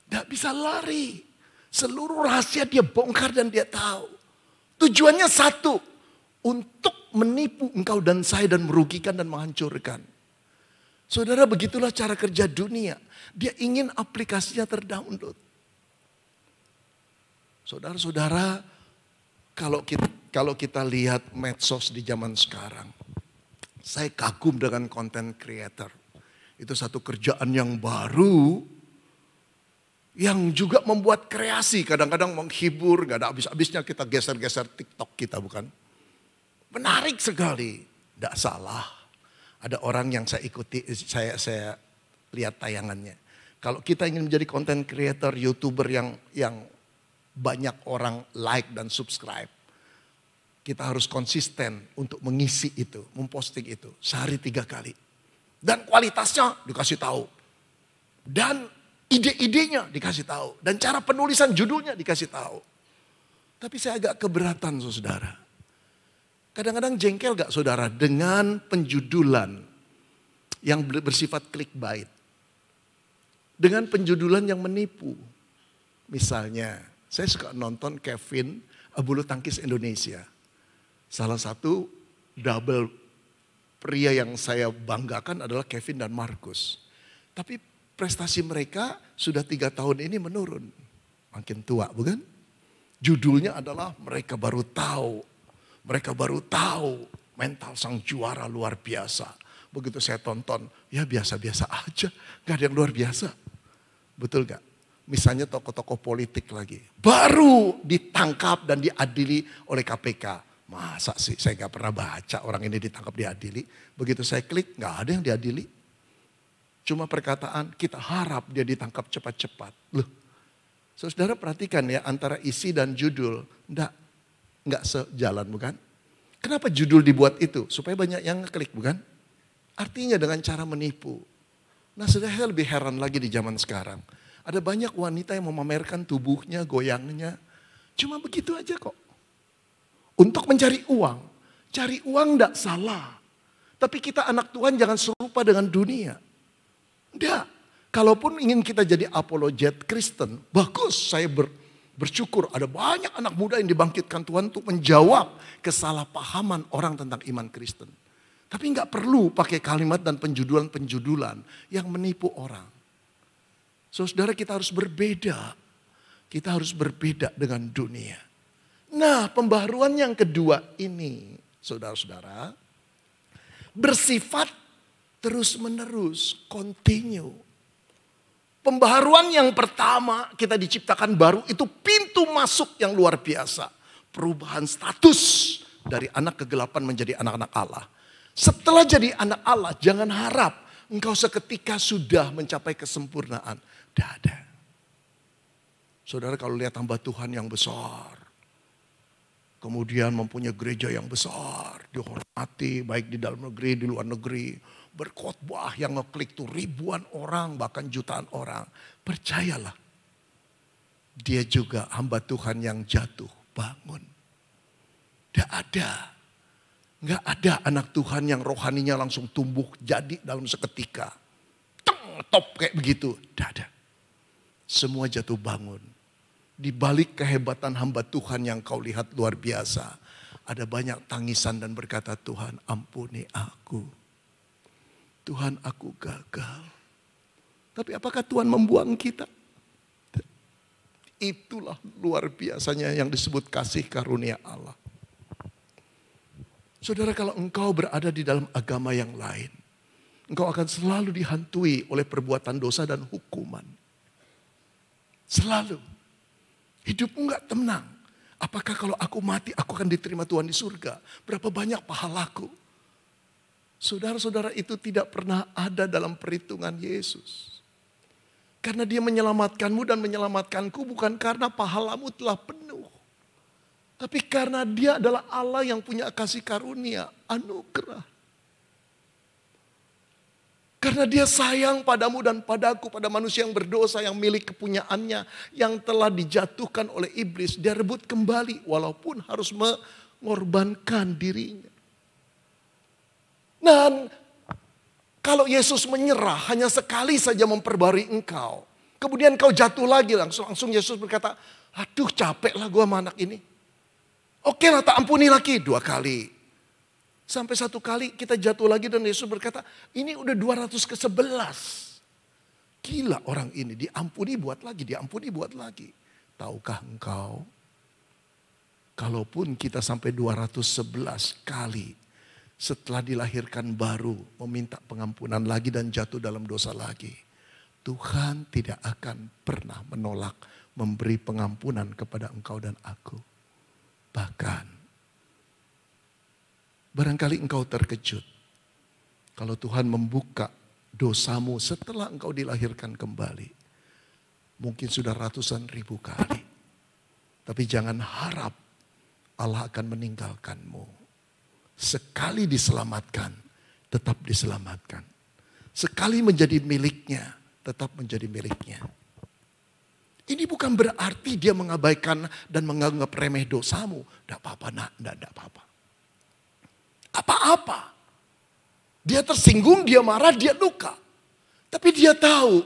Speaker 5: Tidak bisa lari. Seluruh rahasia dia bongkar dan dia tahu. Tujuannya satu, untuk menipu engkau dan saya dan merugikan dan menghancurkan. Saudara, begitulah cara kerja dunia. Dia ingin aplikasinya terdownload. Saudara-saudara, kalau kita lihat medsos di zaman sekarang, saya kagum dengan content creator. Itu satu kerjaan yang baru, yang juga membuat kreasi, kadang-kadang menghibur, gak ada habis-habisnya kita geser-geser TikTok kita bukan. Menarik sekali, gak salah. Ada orang yang saya ikuti, saya lihat tayangannya. Kalau kita ingin menjadi content creator, YouTuber yang banyak orang like dan subscribe. Kita harus konsisten untuk mengisi itu, memposting itu. Sehari 3 kali. Dan kualitasnya dikasih tahu. Dan ide-idenya dikasih tahu. Dan cara penulisan judulnya dikasih tahu. Tapi saya agak keberatan saudara. Kadang-kadang jengkel gak saudara dengan penjudulan yang bersifat clickbait. dengan penjudulan yang menipu. Misalnya, saya suka nonton Kevin, bulu tangkis Indonesia. Salah satu double pria yang saya banggakan adalah Kevin dan Marcus. Tapi prestasi mereka sudah 3 tahun ini menurun. Makin tua, bukan? Judulnya adalah mereka baru tahu. Mereka baru tahu mental sang juara luar biasa. Begitu saya tonton, ya biasa-biasa aja. Gak ada yang luar biasa. Betul gak? Misalnya tokoh-tokoh politik lagi. Baru ditangkap dan diadili oleh KPK. Masa sih saya gak pernah baca orang ini ditangkap diadili. Begitu saya klik, gak ada yang diadili. Cuma perkataan kita harap dia ditangkap cepat-cepat. Loh, saudara perhatikan ya antara isi dan judul. Enggak sejalan bukan? Kenapa judul dibuat itu? Supaya banyak yang ngeklik bukan? Artinya dengan cara menipu. Nah saya lebih heran lagi di zaman sekarang. Ada banyak wanita yang memamerkan tubuhnya, goyangnya. Cuma begitu aja kok. Untuk mencari uang. Cari uang enggak salah. Tapi kita anak Tuhan jangan serupa dengan dunia. Enggak. Kalaupun ingin kita jadi apologet Kristen, bagus saya bersyukur ada banyak anak muda yang dibangkitkan Tuhan untuk menjawab kesalahpahaman orang tentang iman Kristen. Tapi nggak perlu pakai kalimat dan penjudulan-penjudulan yang menipu orang. Saudara kita harus berbeda. Kita harus berbeda dengan dunia. Nah pembaharuan yang kedua ini saudara-saudara. Bersifat terus menerus, continue. Pembaharuan yang pertama kita diciptakan baru itu pintu masuk yang luar biasa. Perubahan status dari anak kegelapan menjadi anak-anak Allah. Setelah jadi anak Allah jangan harap engkau seketika sudah mencapai kesempurnaan. Tidak ada. Saudara kalau lihat hamba Tuhan yang besar. Kemudian mempunyai gereja yang besar. Dihormati baik di dalam negeri, di luar negeri. Berkhotbah yang ngeklik tuh ribuan orang bahkan jutaan orang. Percayalah. Dia juga hamba Tuhan yang jatuh bangun. Tidak ada. Nggak ada anak Tuhan yang rohaninya langsung tumbuh jadi dalam seketika. Top kayak begitu. Tidak ada. Semua jatuh bangun. Di balik kehebatan hamba Tuhan yang kau lihat luar biasa. Ada banyak tangisan dan berkata Tuhan ampuni aku. Tuhan aku gagal. Tapi apakah Tuhan membuang kita? Itulah luar biasanya yang disebut kasih karunia Allah. Saudara kalau engkau berada di dalam agama yang lain. Engkau akan selalu dihantui oleh perbuatan dosa dan hukuman. Selalu. Hidupmu gak tenang. Apakah kalau aku mati aku akan diterima Tuhan di surga? Berapa banyak pahalaku? Saudara-saudara itu tidak pernah ada dalam perhitungan Yesus. Karena dia menyelamatkanmu dan menyelamatkanku bukan karena pahalamu telah penuh. Tapi karena dia adalah Allah yang punya kasih karunia, anugerah. Karena dia sayang padamu dan padaku, pada manusia yang berdosa, yang milik kepunyaannya, yang telah dijatuhkan oleh iblis. Dia rebut kembali walaupun harus mengorbankan dirinya. Dan kalau Yesus menyerah hanya sekali saja memperbarui engkau. Kemudian kau jatuh lagi langsung Yesus berkata, aduh capek lah gue sama anak ini. Oke lah tak ampuni lagi 2 kali. Sampai 1 kali kita jatuh lagi dan Yesus berkata, ini udah 211. Gila orang ini, diampuni buat lagi, diampuni buat lagi. Tahukah engkau, kalaupun kita sampai 211 kali setelah dilahirkan baru meminta pengampunan lagi dan jatuh dalam dosa lagi. Tuhan tidak akan pernah menolak memberi pengampunan kepada engkau dan aku. Bahkan, barangkali engkau terkejut. Kalau Tuhan membuka dosamu setelah engkau dilahirkan kembali. Mungkin sudah ratusan ribu kali. Tapi jangan harap Allah akan meninggalkanmu. Sekali diselamatkan, tetap diselamatkan. Sekali menjadi miliknya, tetap menjadi miliknya. Ini bukan berarti dia mengabaikan dan menganggap remeh dosamu. Tidak apa-apa nak, tidak apa-apa. Apa-apa. Dia tersinggung, dia marah, dia luka. Tapi dia tahu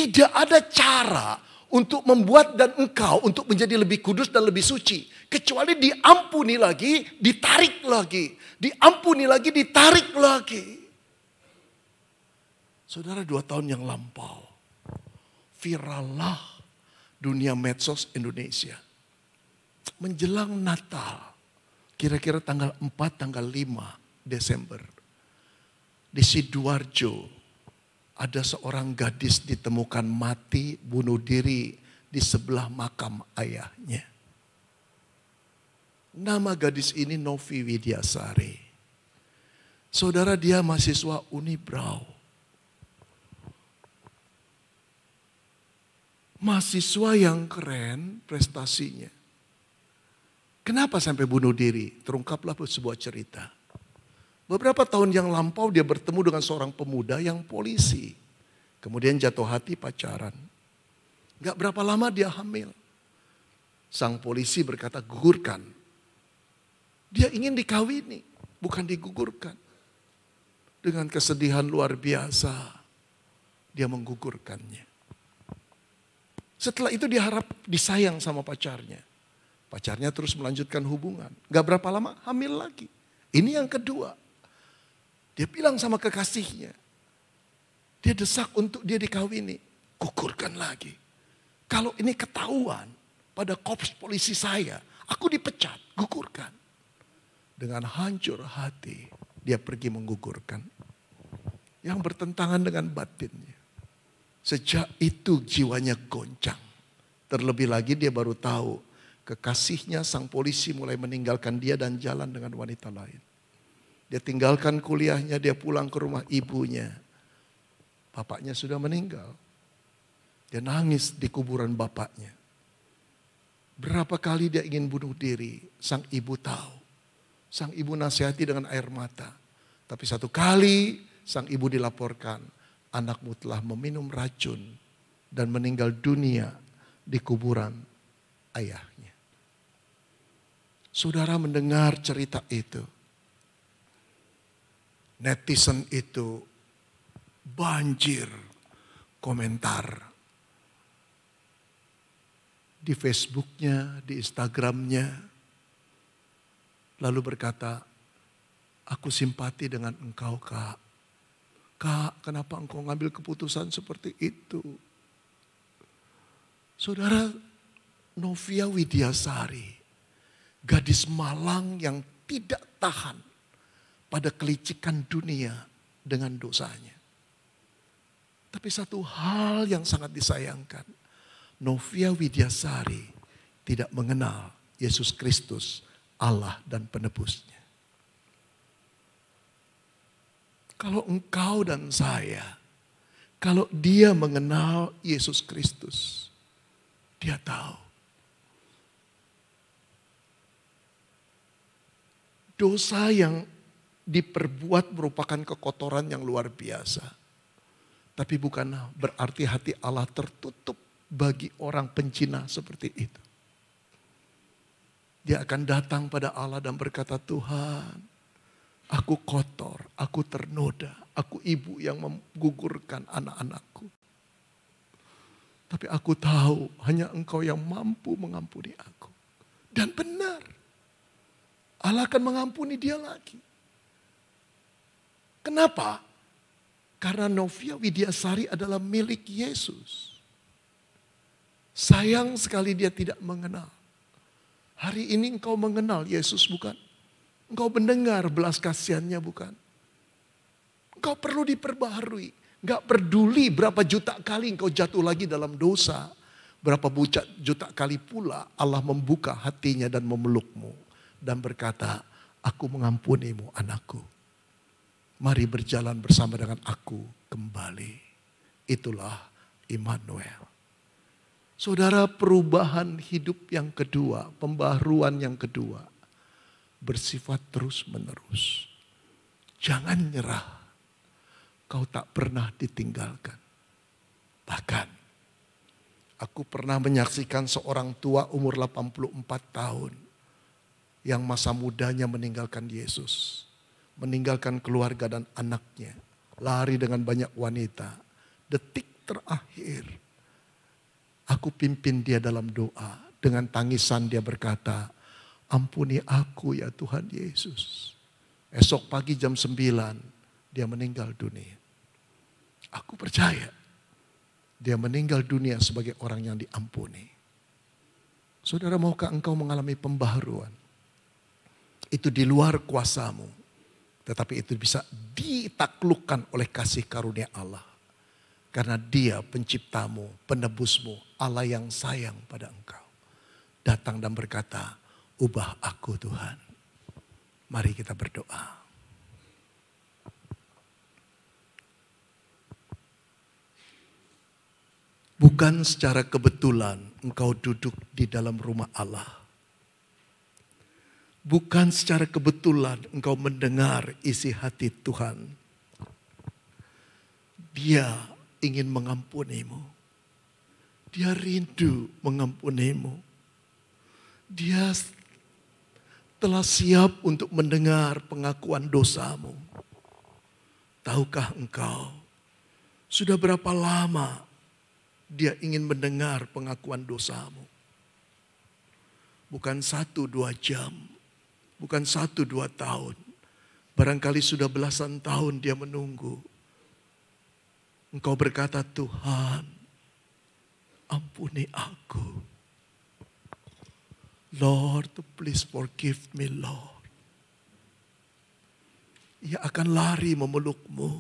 Speaker 5: Tidak ada cara untuk membuat dan engkau untuk menjadi lebih kudus dan lebih suci. Kecuali diampuni lagi, ditarik lagi. Diampuni lagi, ditarik lagi. Saudara, 2 tahun yang lampau, virallah dunia medsos Indonesia. Menjelang Natal, kira-kira tanggal 4, tanggal 5 Desember. Di Sidoarjo, ada seorang gadis ditemukan mati, bunuh diri di sebelah makam ayahnya. Nama gadis ini Novi Widiasari. Saudara, dia mahasiswa Unibrau. Mahasiswa yang keren prestasinya. Kenapa sampai bunuh diri? Terungkaplah sebuah cerita. Beberapa tahun yang lampau dia bertemu dengan seorang pemuda yang polisi. Kemudian jatuh hati pacaran. Gak berapa lama dia hamil. Sang polisi berkata, gugurkan. Dia ingin dikawini, bukan digugurkan. Dengan kesedihan luar biasa, dia menggugurkannya. Setelah itu dia harap disayang sama pacarnya. Pacarnya terus melanjutkan hubungan. Gak berapa lama hamil lagi. Ini yang kedua. Dia bilang sama kekasihnya. Dia desak untuk dia dikawini. Gugurkan lagi. Kalau ini ketahuan pada korps polisi saya, aku dipecat, gugurkan. Dengan hancur hati, dia pergi menggugurkan. Yang bertentangan dengan batinnya. Sejak itu jiwanya goncang. Terlebih lagi dia baru tahu kekasihnya sang polisi mulai meninggalkan dia dan jalan dengan wanita lain. Dia tinggalkan kuliahnya, dia pulang ke rumah ibunya. Bapaknya sudah meninggal. Dia nangis di kuburan bapaknya. Berapa kali dia ingin bunuh diri, sang ibu tahu. Sang ibu nasihati dengan air mata. Tapi satu kali sang ibu dilaporkan, anakmu telah meminum racun dan meninggal dunia di kuburan ayahnya. Saudara mendengar cerita itu. Netizen itu banjir komentar. Di Facebooknya, di Instagramnya. Lalu berkata, aku simpati dengan engkau, Kak. Kak, kenapa engkau ngambil keputusan seperti itu? Saudara, Novia Widiasari, gadis Malang yang tidak tahan pada kelicikan dunia dengan dosanya. Tapi satu hal yang sangat disayangkan, Novia Widiasari tidak mengenal Yesus Kristus, Allah dan penebusnya. Kalau engkau dan saya, kalau dia mengenal Yesus Kristus, dia tahu. Dosa yang diperbuat merupakan kekotoran yang luar biasa. Tapi bukan berarti hati Allah tertutup bagi orang pencina seperti itu. Dia akan datang pada Allah dan berkata, Tuhan, aku kotor, aku ternoda, aku ibu yang menggugurkan anak-anakku. Tapi aku tahu hanya engkau yang mampu mengampuni aku. Dan benar, Allah akan mengampuni dia lagi. Kenapa? Karena Novia Widiasari adalah milik Yesus. Sayang sekali dia tidak mengenal. Hari ini engkau mengenal Yesus bukan? Engkau mendengar belas kasihannya bukan? Engkau perlu diperbaharui. Gak peduli berapa juta kali engkau jatuh lagi dalam dosa. Berapa juta kali pula Allah membuka hatinya dan memelukmu. Dan berkata, aku mengampunimu anakku. Mari berjalan bersama dengan aku kembali. Itulah Immanuel. Saudara, perubahan hidup yang kedua, pembaharuan yang kedua, bersifat terus menerus. Jangan nyerah. Kau tak pernah ditinggalkan. Bahkan, aku pernah menyaksikan seorang tua umur 84 tahun. Yang masa mudanya meninggalkan Yesus. Meninggalkan keluarga dan anaknya. Lari dengan banyak wanita. Detik terakhir. Aku pimpin dia dalam doa. Dengan tangisan dia berkata, ampuni aku ya Tuhan Yesus. Esok pagi jam 9 dia meninggal dunia. Aku percaya dia meninggal dunia sebagai orang yang diampuni. Saudara, maukah engkau mengalami pembaharuan? Itu di luar kuasamu. Tetapi itu bisa ditaklukkan oleh kasih karunia Allah. Karena dia penciptamu, penebusmu, Allah yang sayang pada engkau. Datang dan berkata, ubah aku Tuhan. Mari kita berdoa. Bukan secara kebetulan engkau duduk di dalam rumah Allah. Bukan secara kebetulan engkau mendengar isi hati Tuhan. Dia ingin mengampunimu. Dia rindu mengampunimu. Dia telah siap untuk mendengar pengakuan dosamu. Tahukah engkau, sudah berapa lama dia ingin mendengar pengakuan dosamu? Bukan 1-2 jam, bukan 1-2 tahun. Barangkali sudah belasan tahun dia menunggu. Engkau berkata, Tuhan, ampuni aku. Lord, please forgive me, Lord. Ia akan lari memelukmu.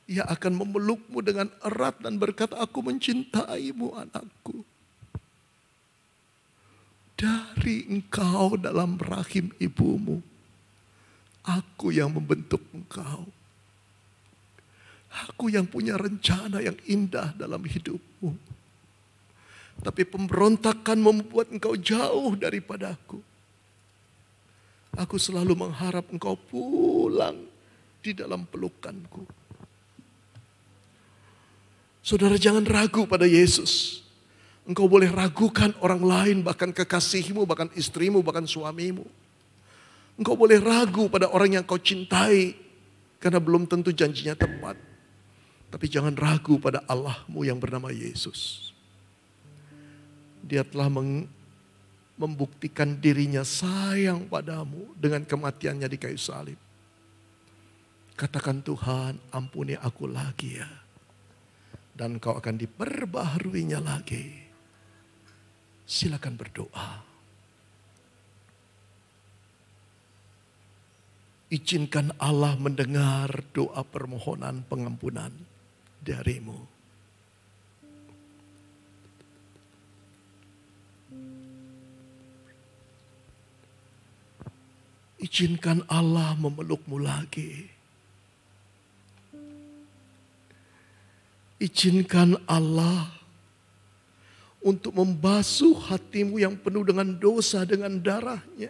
Speaker 5: Ia akan memelukmu dengan erat dan berkata, aku mencintaimu anakku. Dari engkau dalam rahim ibumu, aku yang membentuk engkau. Aku yang punya rencana yang indah dalam hidupmu. Tapi pemberontakan membuat engkau jauh daripadaku. Aku selalu mengharap engkau pulang di dalam pelukanku. Saudara, jangan ragu pada Yesus. Engkau boleh ragukan orang lain, bahkan kekasihmu, bahkan istrimu, bahkan suamimu. Engkau boleh ragu pada orang yang kau cintai, karena belum tentu janjinya tepat. Tapi jangan ragu pada Allahmu yang bernama Yesus. Dia telah membuktikan dirinya sayang padamu dengan kematiannya di kayu salib. Katakan, Tuhan, ampuni aku lagi ya. Dan kau akan diperbaharuinya lagi. Silakan berdoa. Izinkan Allah mendengar doa permohonan pengampunan darimu. Izinkan Allah memelukmu lagi. Izinkan Allah untuk membasuh hatimu yang penuh dengan dosa dengan darahnya.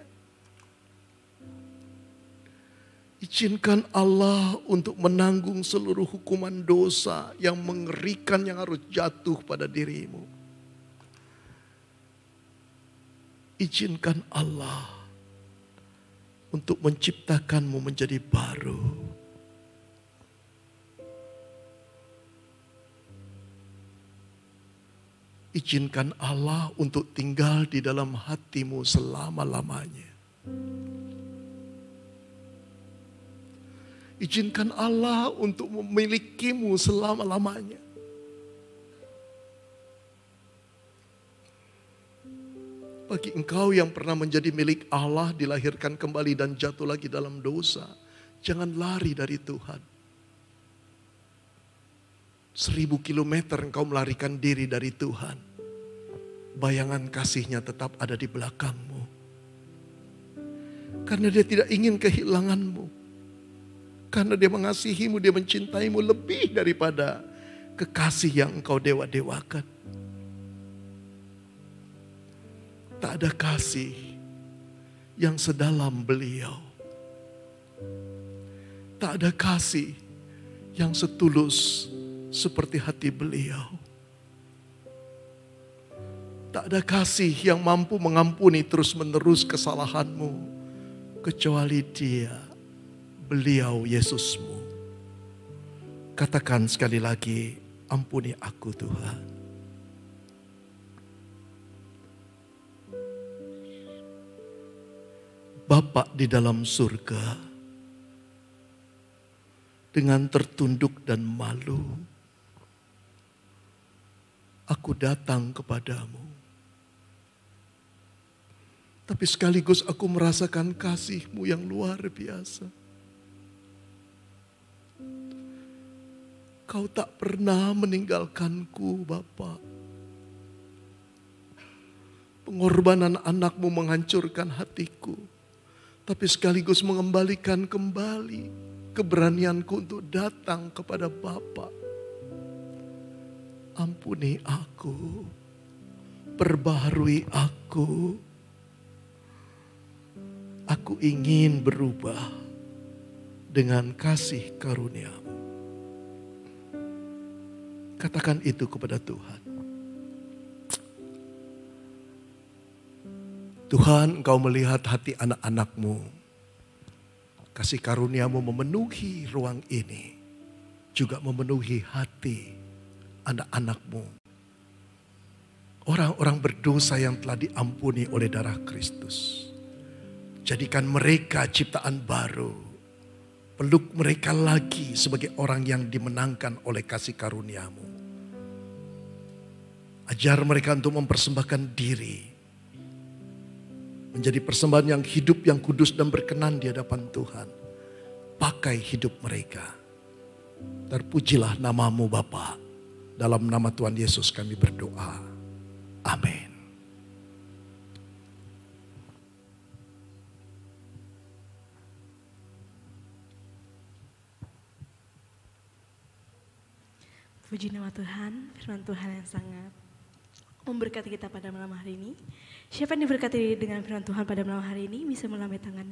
Speaker 5: Izinkan Allah untuk menanggung seluruh hukuman dosa yang mengerikan yang harus jatuh pada dirimu. Izinkan Allah untuk menciptakanmu menjadi baru. Izinkan Allah untuk tinggal di dalam hatimu selama-lamanya. Izinkan Allah untuk memilikimu selama-lamanya. Bagi engkau yang pernah menjadi milik Allah, dilahirkan kembali dan jatuh lagi dalam dosa, jangan lari dari Tuhan. 1000 kilometer engkau melarikan diri dari Tuhan. Bayangan kasih-Nya tetap ada di belakangmu. Karena Dia tidak ingin kehilanganmu. Karena Dia mengasihimu, Dia mencintaimu lebih daripada kekasih yang engkau dewa-dewakan. Tak ada kasih yang sedalam Beliau. Tak ada kasih yang setulus seperti hati Beliau. Tak ada kasih yang mampu mengampuni terus-menerus kesalahanmu kecuali Dia, Beliau Yesusmu. Katakan sekali lagi, ampuni aku Tuhan. Bapa di dalam surga, dengan tertunduk dan malu, aku datang kepadamu. Tapi sekaligus aku merasakan kasih-Mu yang luar biasa. Kau tak pernah meninggalkanku, Bapa. Pengorbanan anak-Mu menghancurkan hatiku. Tapi sekaligus mengembalikan kembali keberanianku untuk datang kepada Bapa. Ampuni aku, perbaharui aku. Aku ingin berubah dengan kasih karunia-Mu. Katakan itu kepada Tuhan. Tuhan, Engkau melihat hati anak-anak-Mu. Kasih karunia-Mu memenuhi ruang ini. Juga memenuhi hati anak-anak-Mu. Orang-orang berdosa yang telah diampuni oleh darah Kristus. Jadikan mereka ciptaan baru. Peluk mereka lagi sebagai orang yang dimenangkan oleh kasih karunia-Mu. Ajar mereka untuk mempersembahkan diri. Menjadi persembahan yang hidup, yang kudus dan berkenan di hadapan Tuhan. Pakai hidup mereka. Terpujilah nama-Mu Bapa. Dalam nama Tuhan Yesus kami berdoa. Amin.
Speaker 6: Puji nama Tuhan, firman Tuhan yang sangat memberkati kita pada malam hari ini. Siapa yang diberkati dengan firman Tuhan pada malam hari ini bisa melambaikan tangan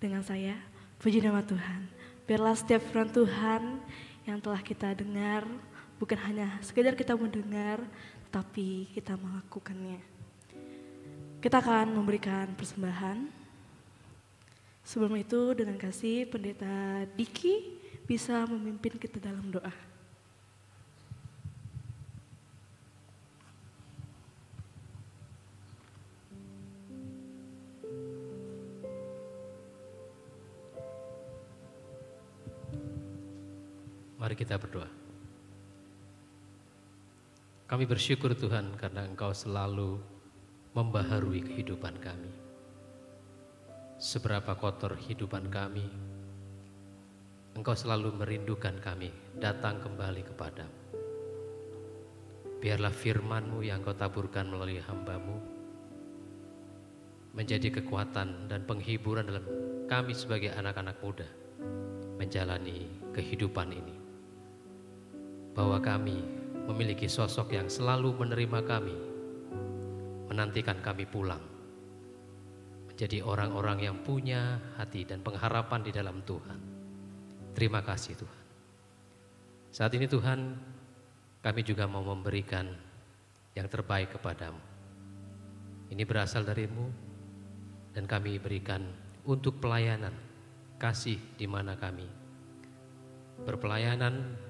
Speaker 6: dengan saya. Puji nama Tuhan. Biarlah setiap firman Tuhan yang telah kita dengar bukan hanya sekedar kita mendengar, tapi kita melakukannya. Kita akan memberikan persembahan. Sebelum itu dengan kasih Pendeta Diki bisa memimpin kita dalam doa.
Speaker 7: Mari kita berdoa. Kami bersyukur Tuhan karena Engkau selalu membaharui kehidupan kami. Seberapa kotor kehidupan kami, Engkau selalu merindukan kami datang kembali kepadamu. Biarlah firman-Mu yang Engkau taburkan melalui hamba-Mu menjadi kekuatan dan penghiburan dalam kami sebagai anak-anak muda menjalani kehidupan ini. Bahwa kami memiliki sosok yang selalu menerima kami, menantikan kami pulang, menjadi orang-orang yang punya hati dan pengharapan di dalam Tuhan. Terima kasih Tuhan. Saat ini Tuhan, kami juga mau memberikan yang terbaik kepadamu. Ini berasal dari-Mu dan kami berikan untuk pelayanan, kasih di mana kami berpelayanan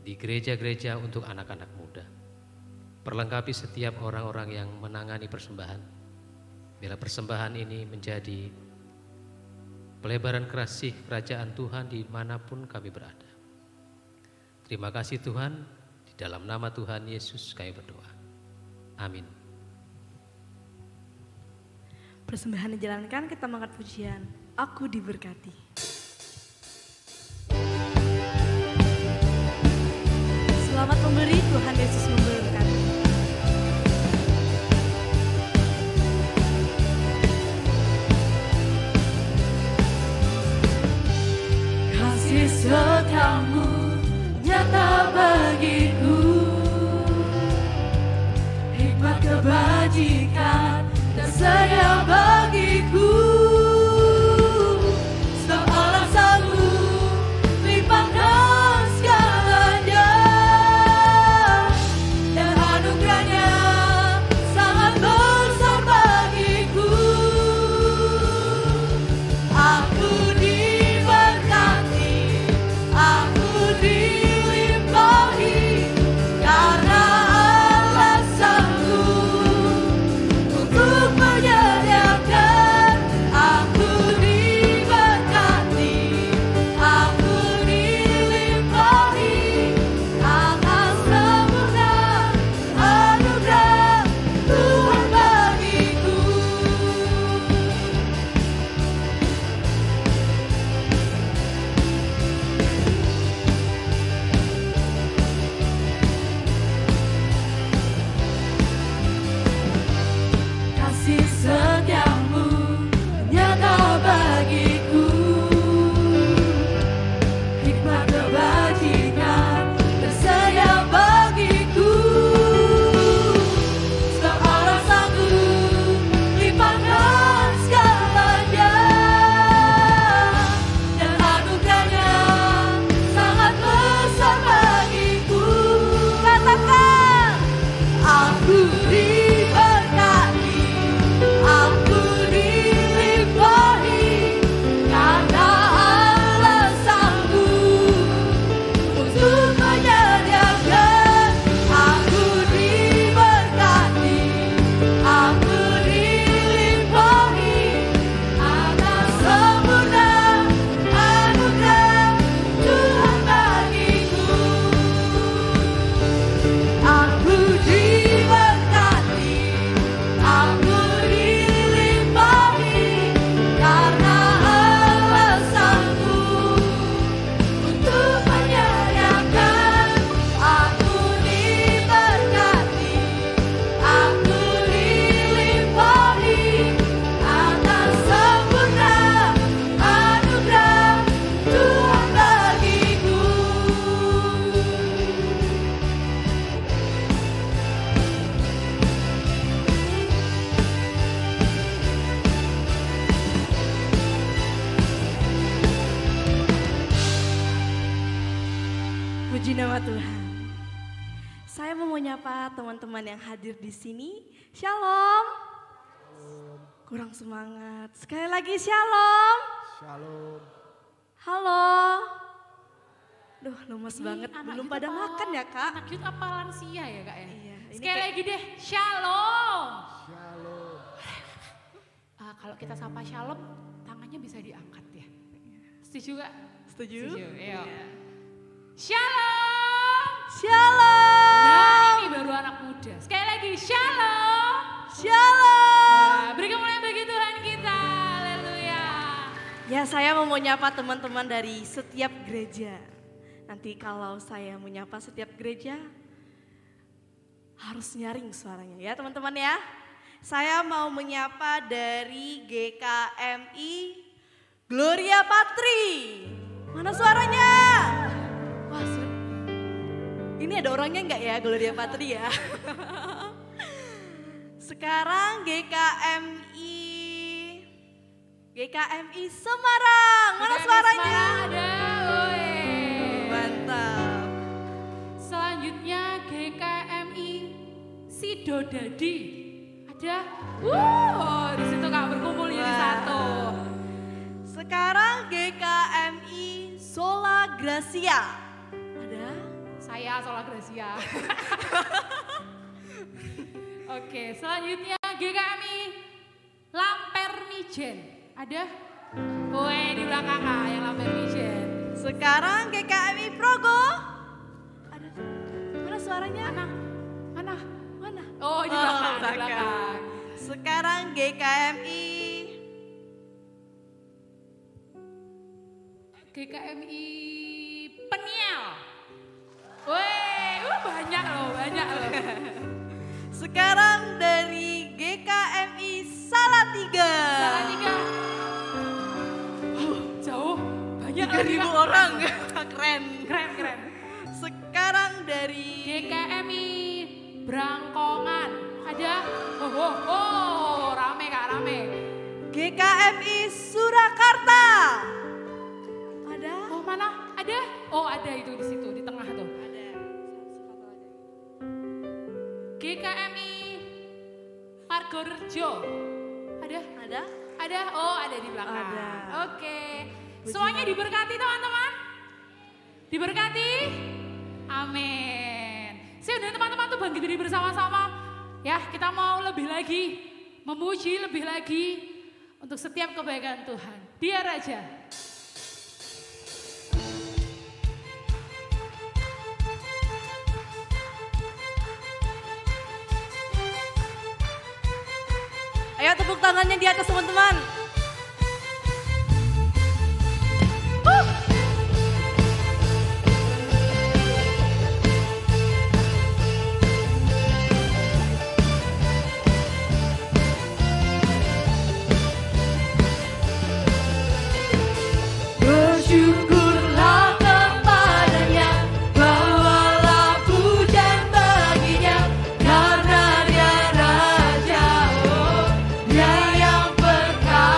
Speaker 7: di gereja-gereja untuk anak-anak muda. Perlengkapi setiap orang-orang yang menangani persembahan. Bila persembahan ini menjadi pelebaran kasih kerajaan Tuhan dimanapun kami berada. Terima kasih Tuhan, di dalam nama Tuhan Yesus kami berdoa. Amin.
Speaker 6: Persembahan dijalankan, kita mengangkat pujian Aku Diberkati. Selamat memberi, Tuhan Yesus memberkati.
Speaker 2: Kasih setiamu nyata bagiku, hikmat kebajikan dan sedia bagiku. Setiap alasanmu limpahkan segalanya.
Speaker 6: Puji nama Tuhan. Saya mau menyapa teman-teman yang hadir di sini. Shalom. Kurang semangat. Sekali lagi shalom.
Speaker 5: Shalom.
Speaker 6: Halo. Duh, lemes banget.
Speaker 4: Anak
Speaker 6: Belum
Speaker 4: youth
Speaker 6: pada
Speaker 4: apa-
Speaker 6: makan ya, Kak?
Speaker 4: Anak youth apa lansia ya, Kak ya?
Speaker 6: Iya, ini
Speaker 4: Sekali
Speaker 6: kayak-
Speaker 4: lagi deh, shalom.
Speaker 5: Shalom.
Speaker 4: Kalau kita sapa shalom, tangannya bisa diangkat ya. Setuju gak?
Speaker 6: Setuju?
Speaker 4: Ayo. Shalom.
Speaker 6: Shalom.
Speaker 4: Nah, ini baru anak muda. Sekali lagi, shalom.
Speaker 6: Shalom.
Speaker 4: Nah, beri kemuliaan bagi Tuhan kita. Haleluya.
Speaker 6: Ya, saya mau menyapa teman-teman dari setiap gereja. Nanti kalau saya menyapa setiap gereja, harus nyaring suaranya ya teman-teman ya. Saya mau menyapa dari GKMI Gloria Patri. Mana suaranya? Wah, ini ada orangnya enggak ya Gloria Patri ya? Sekarang GKMI Semarang. Mana
Speaker 4: GKMI
Speaker 6: suaranya?
Speaker 4: Semarang ada. Woi.
Speaker 6: Mantap.
Speaker 4: Selanjutnya GKMI Sidodadi. Ada. Di situ Kak berkumpul jadi
Speaker 6: Wah.
Speaker 4: satu.
Speaker 6: Sekarang GKMI Sola Gracia. Ada?
Speaker 4: Saya Sola Gracia. Oke, selanjutnya GKMI Lamper Mijen. Ada? Woi, di belakang Kak yang Lamper Mijen.
Speaker 6: Sekarang GKMI Progo. Ada? Mana suaranya?
Speaker 4: Mana?
Speaker 6: Mana?
Speaker 4: Oh, di belakang, di belakang.
Speaker 6: Sekarang GKMI
Speaker 4: Peniel. Woi, banyak loh.
Speaker 6: Sekarang dari GKMI Salatiga.
Speaker 4: Salatiga. Jauh, banyak
Speaker 6: 3.000 orang. Keren.
Speaker 4: Keren.
Speaker 6: Sekarang dari
Speaker 4: GKMI Brangkongan. Ada? Rame Kak, rame.
Speaker 6: GKMI Surakarta. Ada?
Speaker 4: Oh, mana? Ada? Oh, ada itu di situ, di tengah tuh.
Speaker 6: Ada.
Speaker 4: GKMI Margorejo. Ada?
Speaker 6: Ada?
Speaker 4: Ada? Oh, ada di belakang.
Speaker 6: Ada.
Speaker 4: Oke. Semuanya diberkati teman-teman? Diberkati? Amin. Saya undang teman-teman tuh bangkit diri bersama-sama. Ya, kita mau lebih lagi, memuji lebih lagi untuk setiap kebaikan Tuhan. Dia Raja.
Speaker 6: Ayo tepuk tangannya di atas teman-teman.
Speaker 2: Bersyukurlah kepadanya, bawalah pujian baginya, karena Dia Raja, oh Dia yang perkasa.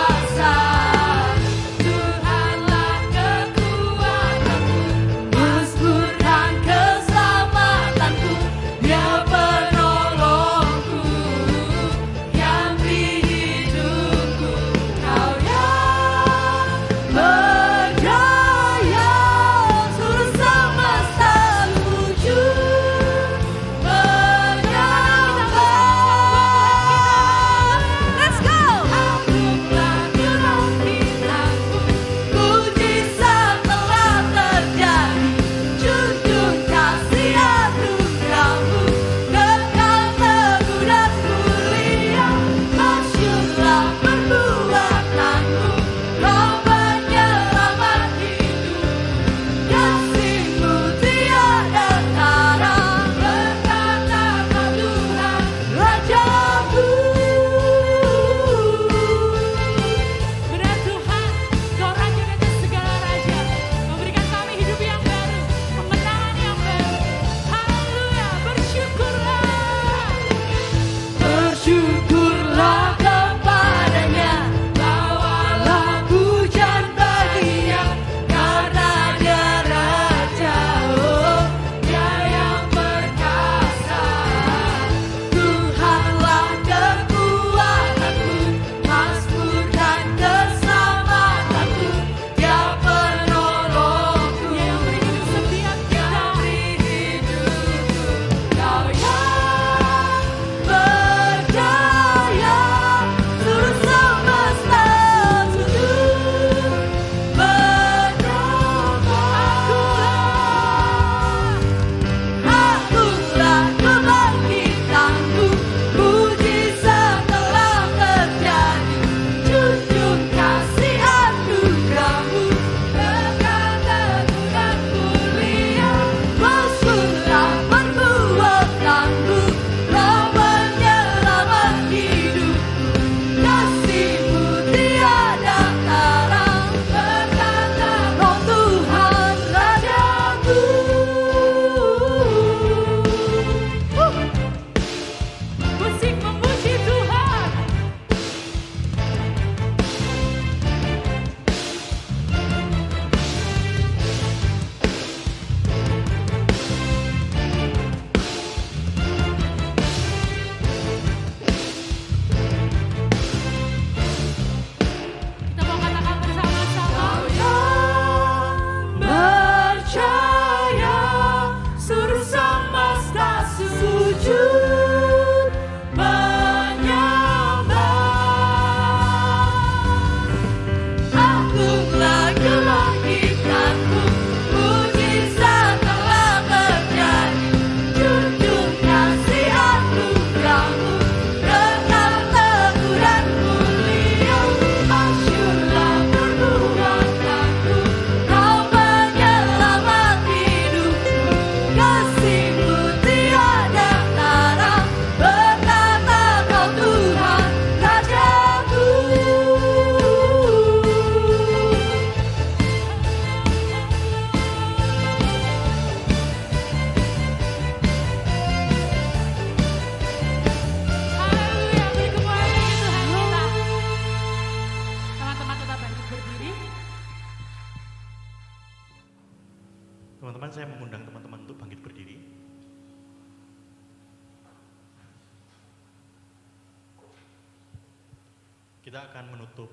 Speaker 8: Kita akan menutup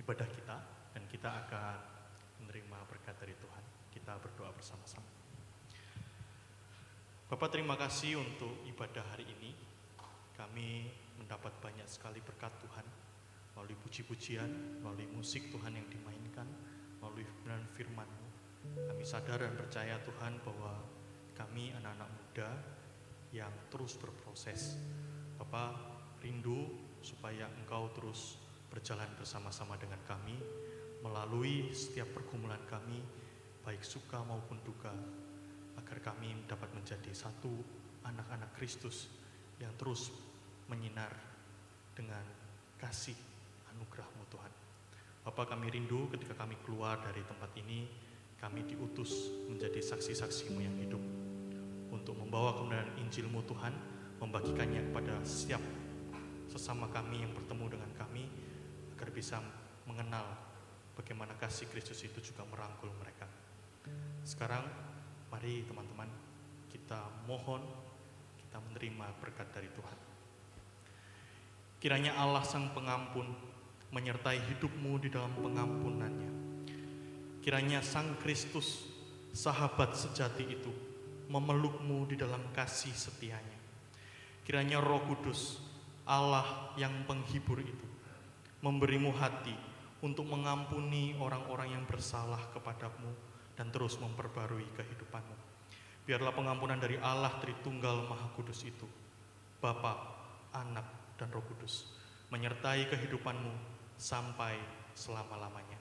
Speaker 8: ibadah kita dan kita akan menerima berkat dari Tuhan. Kita berdoa bersama-sama. Bapak, terima kasih untuk ibadah hari ini. Kami mendapat banyak sekali berkat Tuhan melalui puji-pujian, melalui musik Tuhan yang dimainkan, melalui kebenaran firman-Mu. Kami sadar dan percaya Tuhan bahwa kami anak-anak muda yang terus berproses. Bapak rindu supaya Engkau terus berjalan bersama-sama dengan kami melalui setiap pergumulan kami, baik suka maupun duka, agar kami dapat menjadi satu anak-anak Kristus yang terus menyinar dengan kasih anugerah-Mu Tuhan. Bapa, kami rindu ketika kami keluar dari tempat ini, kami diutus menjadi saksi-saksi-Mu yang hidup untuk membawa kebenaran Injil-Mu Tuhan, membagikannya kepada setiap sesama kami yang bertemu dengan kami, agar bisa mengenal bagaimana kasih Kristus itu juga merangkul mereka. Sekarang mari teman-teman kita mohon, kita menerima berkat dari Tuhan. Kiranya Allah Sang Pengampun menyertai hidupmu di dalam pengampunannya. Kiranya Sang Kristus, sahabat sejati itu, memelukmu di dalam kasih setianya. Kiranya Roh Kudus, Allah yang penghibur itu, memberimu hati untuk mengampuni orang-orang yang bersalah kepadamu dan terus memperbarui kehidupanmu. Biarlah pengampunan dari Allah Tritunggal Maha Kudus itu, Bapa, Anak, dan Roh Kudus, menyertai kehidupanmu sampai selama-lamanya.